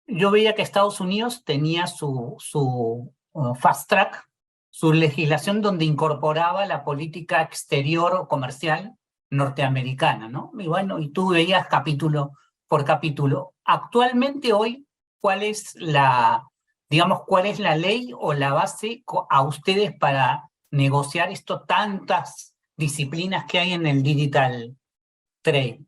Speaker 1: yo veía que Estados Unidos tenía su fast track, su legislación donde incorporaba la política exterior o comercial norteamericana, ¿no? Y bueno, y tú veías capítulo por capítulo. Actualmente hoy, ¿cuál es la ley o la base a ustedes para negociar tantas disciplinas que hay en el digital trade?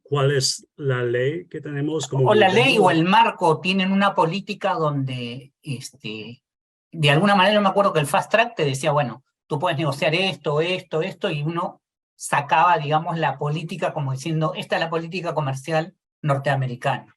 Speaker 2: ¿Cuál es la ley que tenemos como
Speaker 1: O la ley
Speaker 2: gobierno?
Speaker 1: o el marco tienen una política donde, de alguna manera, yo me acuerdo que el fast track te decía, bueno, tú puedes negociar esto, y uno sacaba, digamos, la política como diciendo, esta es la política comercial norteamericana.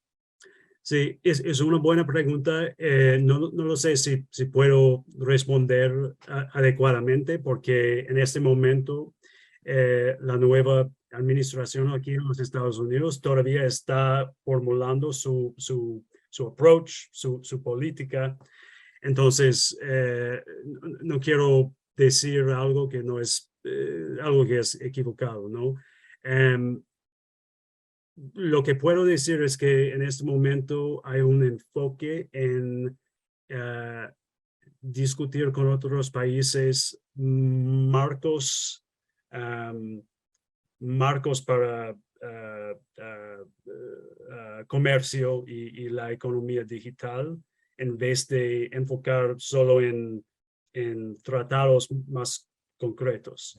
Speaker 2: Sí, es una buena pregunta. No lo sé si puedo responder adecuadamente, porque en este momento la nueva administración aquí en los Estados Unidos todavía está formulando su approach, su política. Entonces, no quiero decir algo que no es, algo que es equivocado, ¿no? Lo que puedo decir es que en este momento hay un enfoque en discutir con otros países marcos para comercio y la economía digital, en vez de enfocar solo en tratados más concretos.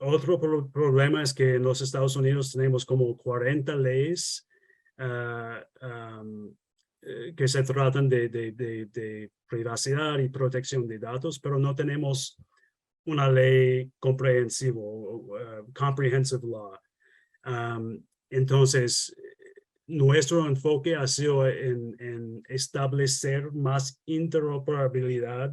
Speaker 2: Otro problema es que en los Estados Unidos tenemos como 40 leyes que se tratan de privacidad y protección de datos, pero no tenemos una ley comprensiva, comprehensive law. Entonces, nuestro enfoque ha sido en establecer más interoperabilidad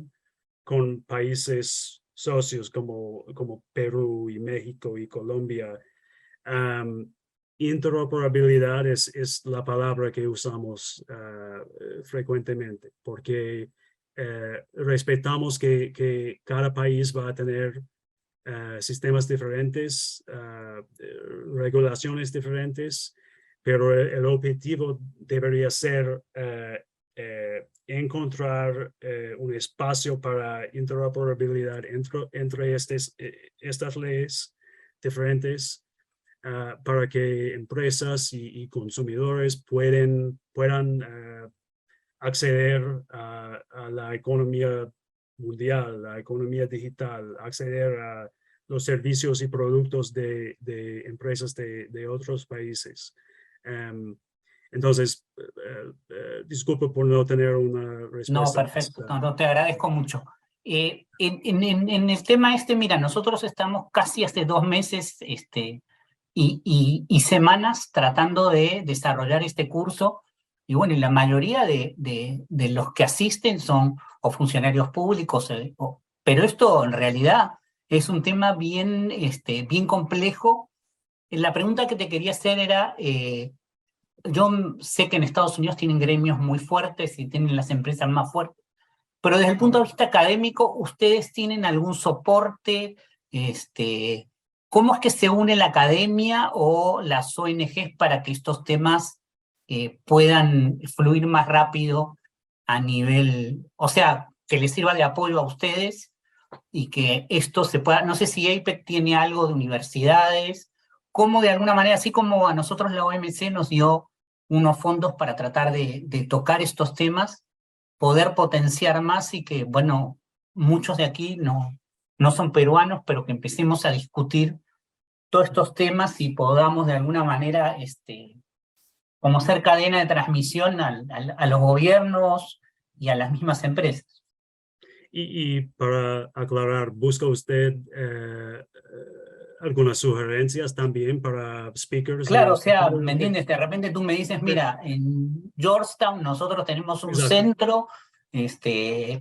Speaker 2: con países socios como Perú y México y Colombia. Interoperabilidad es la palabra que usamos frecuentemente, porque respetamos que cada país va a tener sistemas diferentes, regulaciones diferentes, pero el objetivo debería ser encontrar un espacio para interoperabilidad entre estas leyes diferentes para que empresas y consumidores puedan acceder a la economía mundial, la economía digital, acceder a los servicios y productos de empresas de otros países. Entonces, disculpe por no tener una respuesta.
Speaker 1: No, perfecto. No, te agradezco mucho. En el tema mira, nosotros estamos casi hace 2 meses y semanas tratando de desarrollar este curso. Y bueno, y la mayoría de los que asisten son o funcionarios públicos, pero esto en realidad es un tema bien complejo. La pregunta que te quería hacer era, yo sé que en Estados Unidos tienen gremios muy fuertes y tienen las empresas más fuertes, pero desde el punto de vista académico, ¿ustedes tienen algún soporte? ¿Cómo es que se une la academia o las ONGs para que estos temas puedan fluir más rápido a nivel, o sea, que les sirva de apoyo a ustedes y que esto se pueda, no sé si APEC tiene algo de universidades, cómo de alguna manera, así como a nosotros la OMC nos dio unos fondos para tratar de tocar estos temas, poder potenciar más y que, bueno, muchos de aquí no son peruanos, pero que empecemos a discutir todos estos temas y podamos de alguna manera, como ser cadena de transmisión a los gobiernos y a las mismas empresas.
Speaker 2: Y para aclarar, ¿busca usted algunas sugerencias también para speakers en
Speaker 1: Claro,
Speaker 2: el
Speaker 1: o sea,
Speaker 2: futuro?
Speaker 1: ¿me entiendes? De repente tú me dices, mira, en Georgetown nosotros tenemos un
Speaker 2: Exacto.
Speaker 1: centro,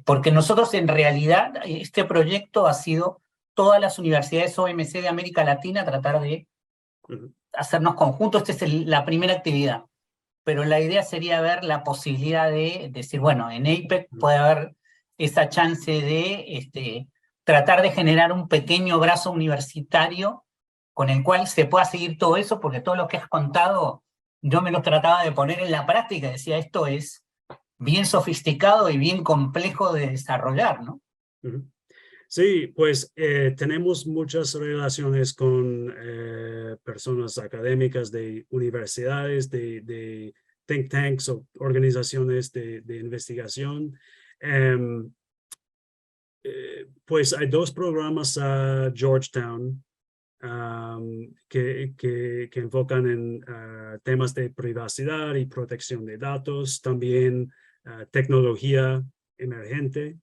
Speaker 1: porque nosotros en realidad, este proyecto ha sido todas las universidades OMC de América Latina tratar de
Speaker 2: Ujú.
Speaker 1: hacernos conjuntos. Esta es la primera actividad, pero la idea sería ver la posibilidad de decir, bueno, en APEC puede haber esa chance de tratar de generar un pequeño brazo universitario con el cual se pueda seguir todo eso, porque todo lo que has contado, yo me lo trataba de poner en la práctica, decía, esto es bien sofisticado y bien complejo de desarrollar, ¿no?
Speaker 2: Ujú. Sí, pues tenemos muchas relaciones con personas académicas de universidades, de think tanks o organizaciones de investigación. Em, pues hay dos programas a Georgetown que enfocan en temas de privacidad y protección de datos, también tecnología emergente.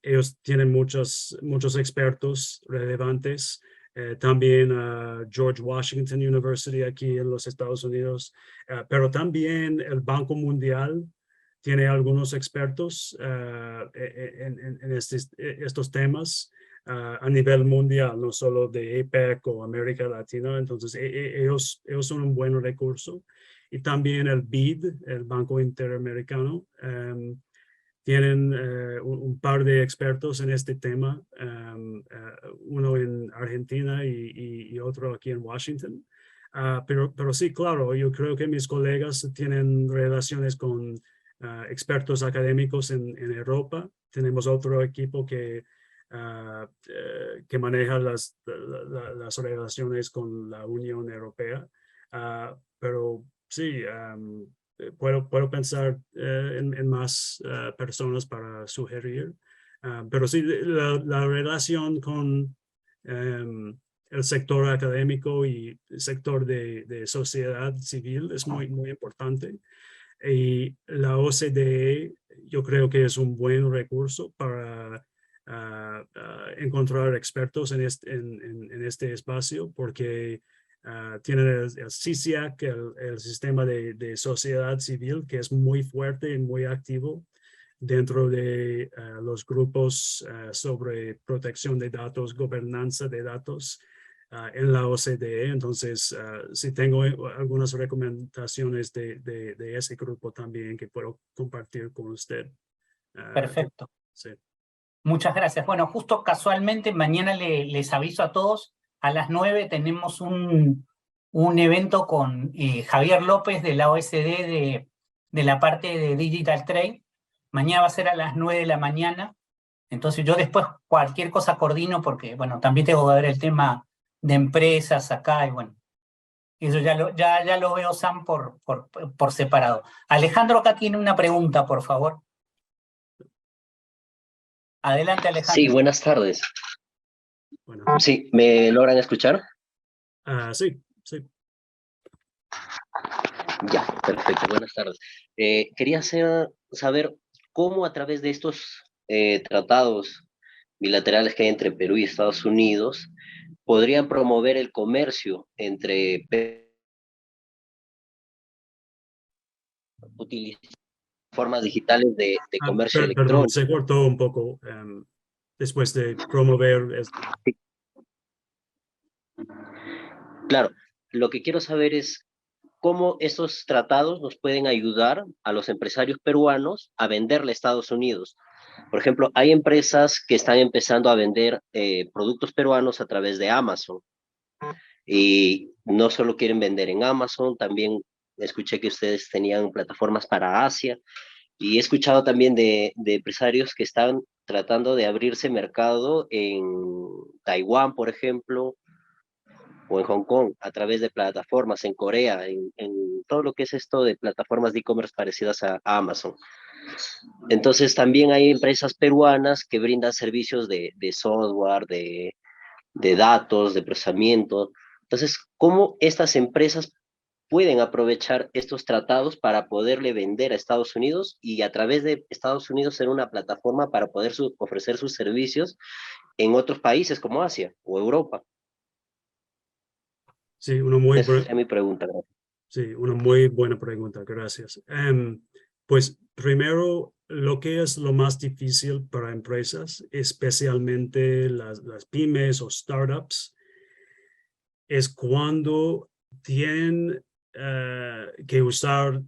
Speaker 2: Ellos tienen muchos expertos relevantes. También George Washington University aquí en los Estados Unidos, pero también el Banco Mundial tiene algunos expertos en estos temas a nivel mundial, no solo de APEC o América Latina. Entonces, ellos son un buen recurso. Y también el BID, el Banco Interamericano, tienen un par de expertos en este tema, uno en Argentina y otro aquí en Washington. Pero sí, claro, yo creo que mis colegas tienen relaciones con expertos académicos en Europa. Tenemos otro equipo que maneja las relaciones con la Unión Europea. Pero sí, puedo pensar en más personas para sugerir. Pero sí, la relación con el sector académico y el sector de sociedad civil es muy importante. Y la OCDE yo creo que es un buen recurso para encontrar expertos en este espacio, porque tienen el CISIAC, el sistema de sociedad civil, que es muy fuerte y muy activo dentro de los grupos sobre protección de datos, gobernanza de datos en la OCDE. Entonces, sí tengo algunas recomendaciones de ese grupo también que puedo compartir con usted.
Speaker 1: Perfecto.
Speaker 2: Sí.
Speaker 1: Muchas gracias. Bueno, justo casualmente mañana les aviso a todos, a las 9 tenemos un evento con Javier López de la OSD de la parte de Digital Trade. Mañana va a ser a las 9 de la mañana. Entonces yo después cualquier cosa coordino porque, bueno, también tengo que ver el tema de empresas acá y bueno, eso ya lo veo, Sam, por separado. Alejandro acá tiene una pregunta, por favor. Adelante,
Speaker 3: Sí,
Speaker 1: Alejandro.
Speaker 3: buenas tardes.
Speaker 2: Bueno,
Speaker 3: Sí, ¿me logran escuchar?
Speaker 2: sí, sí.
Speaker 3: Ya, perfecto, buenas tardes. Quería saber cómo a través de estos tratados bilaterales que hay entre Perú y Estados Unidos podrían promover el comercio entre utilizar formas digitales de comercio
Speaker 2: Perdón,
Speaker 3: electrónico.
Speaker 2: se cortó un poco después de promover.
Speaker 3: Claro, lo que quiero saber es cómo estos tratados nos pueden ayudar a los empresarios peruanos a venderle a Estados Unidos. Por ejemplo, hay empresas que están empezando a vender productos peruanos a través de Amazon. Y no solo quieren vender en Amazon, también escuché que ustedes tenían plataformas para Asia. Y he escuchado también de empresarios que están tratando de abrirse mercado en Taiwán, por ejemplo, o en Hong Kong, a través de plataformas, en Corea, en todo lo que es esto de plataformas de e-commerce parecidas a Amazon. Entonces también hay empresas peruanas que brindan servicios de software, de datos, de procesamiento. Entonces, ¿cómo estas empresas pueden aprovechar estos tratados para poderle vender a Estados Unidos y a través de Estados Unidos ser una plataforma para poder ofrecer sus servicios en otros países como Asia o Europa?
Speaker 2: Sí,
Speaker 3: Esa es mi pregunta. Gracias.
Speaker 2: sí, una muy buena pregunta, gracias. Pues primero, lo que es lo más difícil para empresas, especialmente las pymes o startups, es cuando tienen que usar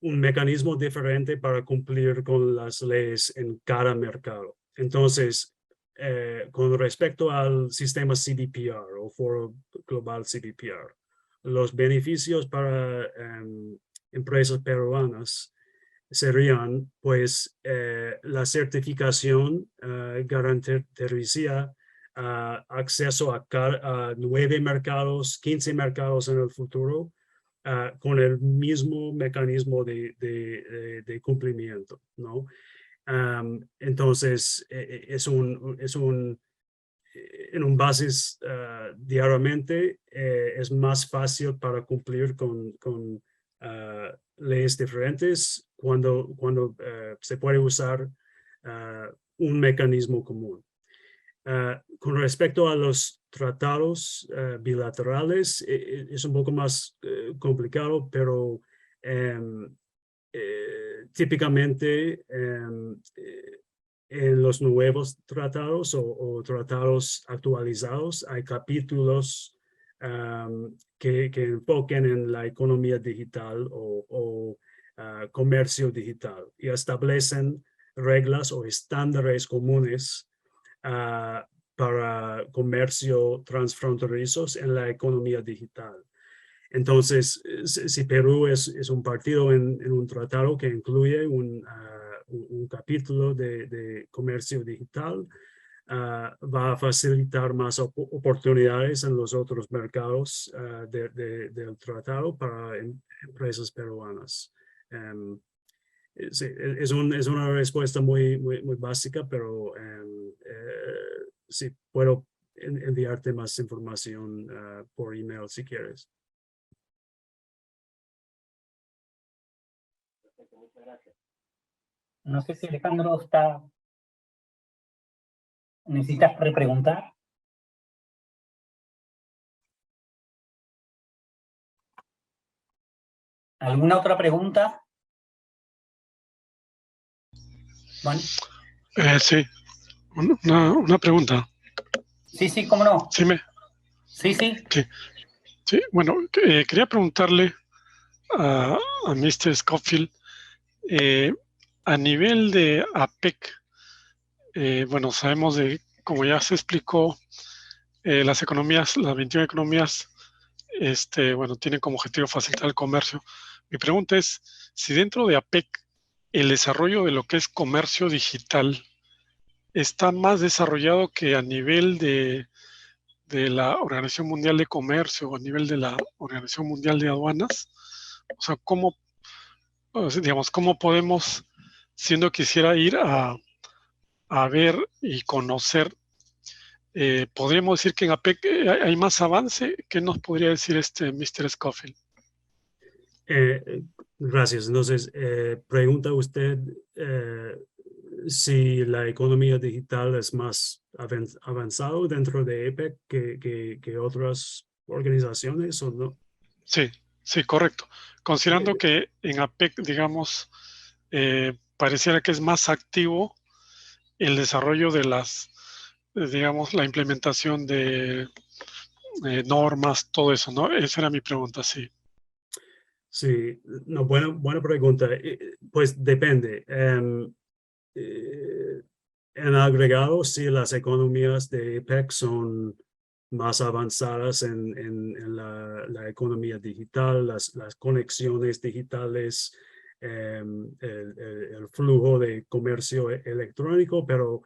Speaker 2: un mecanismo diferente para cumplir con las leyes en cada mercado. Entonces, con respecto al sistema CBPR o Foro Global CBPR, los beneficios para empresas peruanas serían, pues, la certificación garantizaría acceso a 9 mercados, 15 mercados en el futuro, con el mismo mecanismo de cumplimiento, ¿no? Entonces, en un basis diariamente es más fácil para cumplir con leyes diferentes cuando se puede usar un mecanismo común. Con respecto a los tratados bilaterales, es un poco más complicado, pero típicamente en los nuevos tratados o tratados actualizados hay capítulos que enfoquen en la economía digital o comercio digital y establecen reglas o estándares comunes para comercio transfronterizos en la economía digital. Entonces, si Perú es un partido en un tratado que incluye un capítulo de comercio digital, va a facilitar más oportunidades en los otros mercados del tratado para empresas peruanas. Sí, es una respuesta muy básica, pero sí, puedo enviarte más información por email si quieres.
Speaker 1: No sé si Alejandro está... ¿Necesitas repreguntar? ¿Alguna otra pregunta? Bueno.
Speaker 4: Sí, una pregunta.
Speaker 1: Sí, cómo no.
Speaker 4: Sí,
Speaker 1: Sí.
Speaker 4: sí, bueno, quería preguntarle a Mr. Scofield, a nivel de APEC, bueno, sabemos como ya se explicó, las economías, las 21 economías, bueno, tienen como objetivo facilitar el comercio. Mi pregunta es, si dentro de APEC el desarrollo de lo que es comercio digital está más desarrollado que a nivel de la Organización Mundial de Comercio o a nivel de la Organización Mundial de Aduanas. O sea, digamos, cómo podemos, siendo quisiera ir a ver y conocer, podríamos decir que en APEC hay más avance. ¿Qué nos podría decir Mr. Scofield?
Speaker 2: Gracias. Entonces, pregunta usted si la economía digital es más avanzado dentro de APEC que otras organizaciones o no.
Speaker 4: Sí, correcto. Considerando que en APEC, digamos, pareciera que es más activo el desarrollo de digamos, la implementación de normas, todo eso, ¿no? Esa era mi pregunta, sí.
Speaker 2: Sí, no, buena pregunta. Pues depende. En agregado, sí, las economías de APEC son más avanzadas en la economía digital, las conexiones digitales, el flujo de comercio electrónico, pero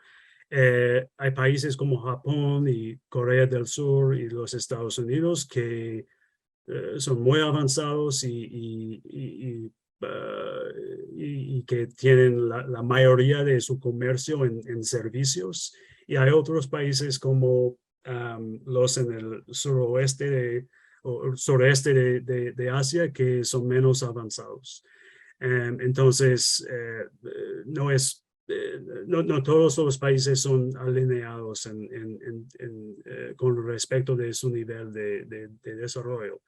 Speaker 2: hay países como Japón y Corea del Sur y los Estados Unidos que son muy avanzados y que tienen la mayoría de su comercio en servicios. Y hay otros países como los en el suroeste o sureste de Asia que son menos avanzados. Entonces, no todos los países son alineados con respecto de su nivel de desarrollo.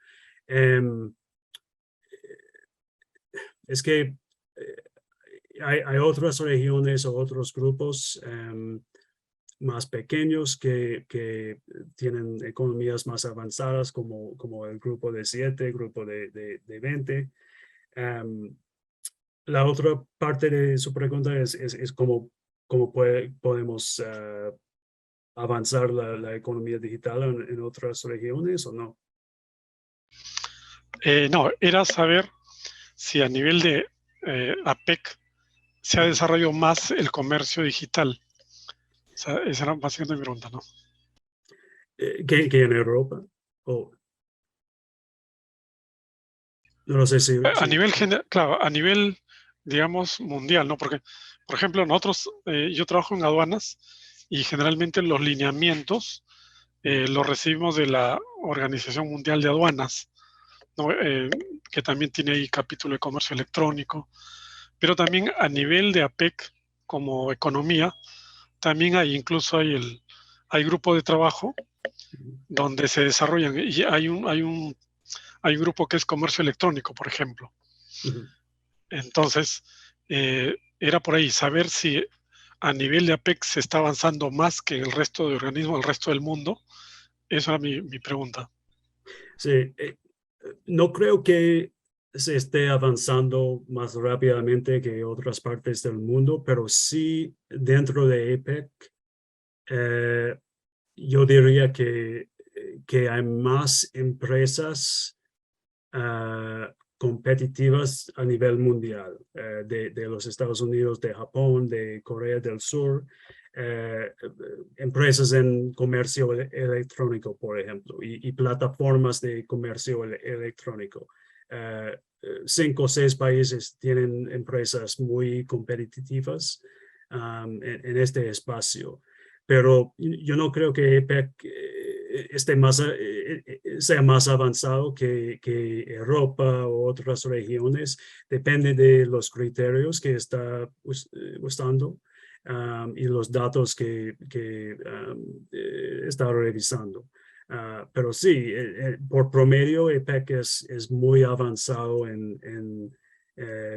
Speaker 2: Es que hay otras regiones o otros grupos más pequeños que tienen economías más avanzadas como el grupo de 7, grupo de 20. La otra parte de su pregunta es cómo podemos avanzar la economía digital en otras regiones o no.
Speaker 4: No, era saber si a nivel de APEC se ha desarrollado más el comercio digital. O sea, esa era básicamente mi pregunta, ¿no?
Speaker 2: Que en Europa. No sé si...
Speaker 4: A nivel general, claro, a nivel, digamos, mundial, ¿no? Porque, por ejemplo, nosotros, yo trabajo en aduanas y generalmente los lineamientos los recibimos de la Organización Mundial de Aduanas, ¿no? Que también tiene ahí capítulo de comercio electrónico, pero también a nivel de APEC como economía, también incluso hay grupo de trabajo donde se desarrollan y hay un grupo que es comercio electrónico, por ejemplo. Entonces, era por ahí saber si a nivel de APEC se está avanzando más que el resto de organismos, el resto del mundo. Esa era mi pregunta.
Speaker 2: Sí, no creo que se esté avanzando más rápidamente que otras partes del mundo, pero sí dentro de APEC, yo diría que hay más empresas competitivas a nivel mundial, de los Estados Unidos, de Japón, de Corea del Sur, empresas en comercio electrónico, por ejemplo, y plataformas de comercio electrónico. 5 o 6 países tienen empresas muy competitivas en este espacio. Pero yo no creo que APEC sea más avanzado que Europa o otras regiones. Depende de los criterios que está usando y los datos que está revisando. Pero sí, por promedio, APEC es muy avanzado en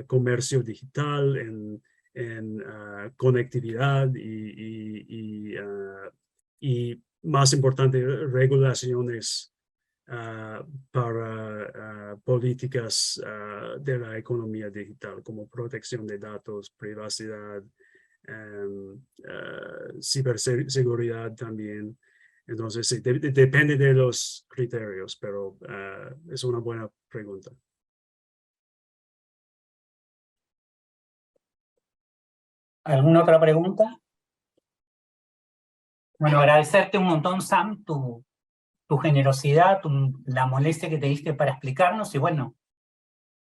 Speaker 2: comercio digital, en conectividad y más importante, regulaciones para políticas de la economía digital, como protección de datos, privacidad, ciberseguridad también. Entonces, sí, depende de los criterios, pero es una buena pregunta.
Speaker 1: ¿Alguna otra pregunta? Bueno, agradecerte un montón, Sam, tu generosidad, la molestia que te diste para explicarnos. Y bueno,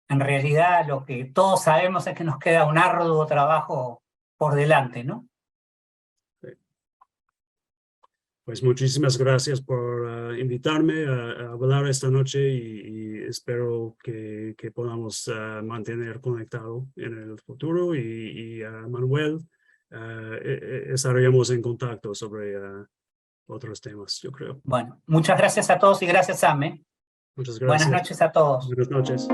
Speaker 1: en realidad lo que todos sabemos es que nos queda un arduo trabajo por delante, ¿no?
Speaker 2: Pues muchísimas gracias por invitarme a hablar esta noche y espero que podamos mantener conectado en el futuro y Manuel, estaremos en contacto sobre otros temas, yo creo.
Speaker 1: Bueno, muchas gracias a todos y gracias, Sam.
Speaker 2: Muchas gracias.
Speaker 1: Buenas noches a todos.
Speaker 2: Buenas noches.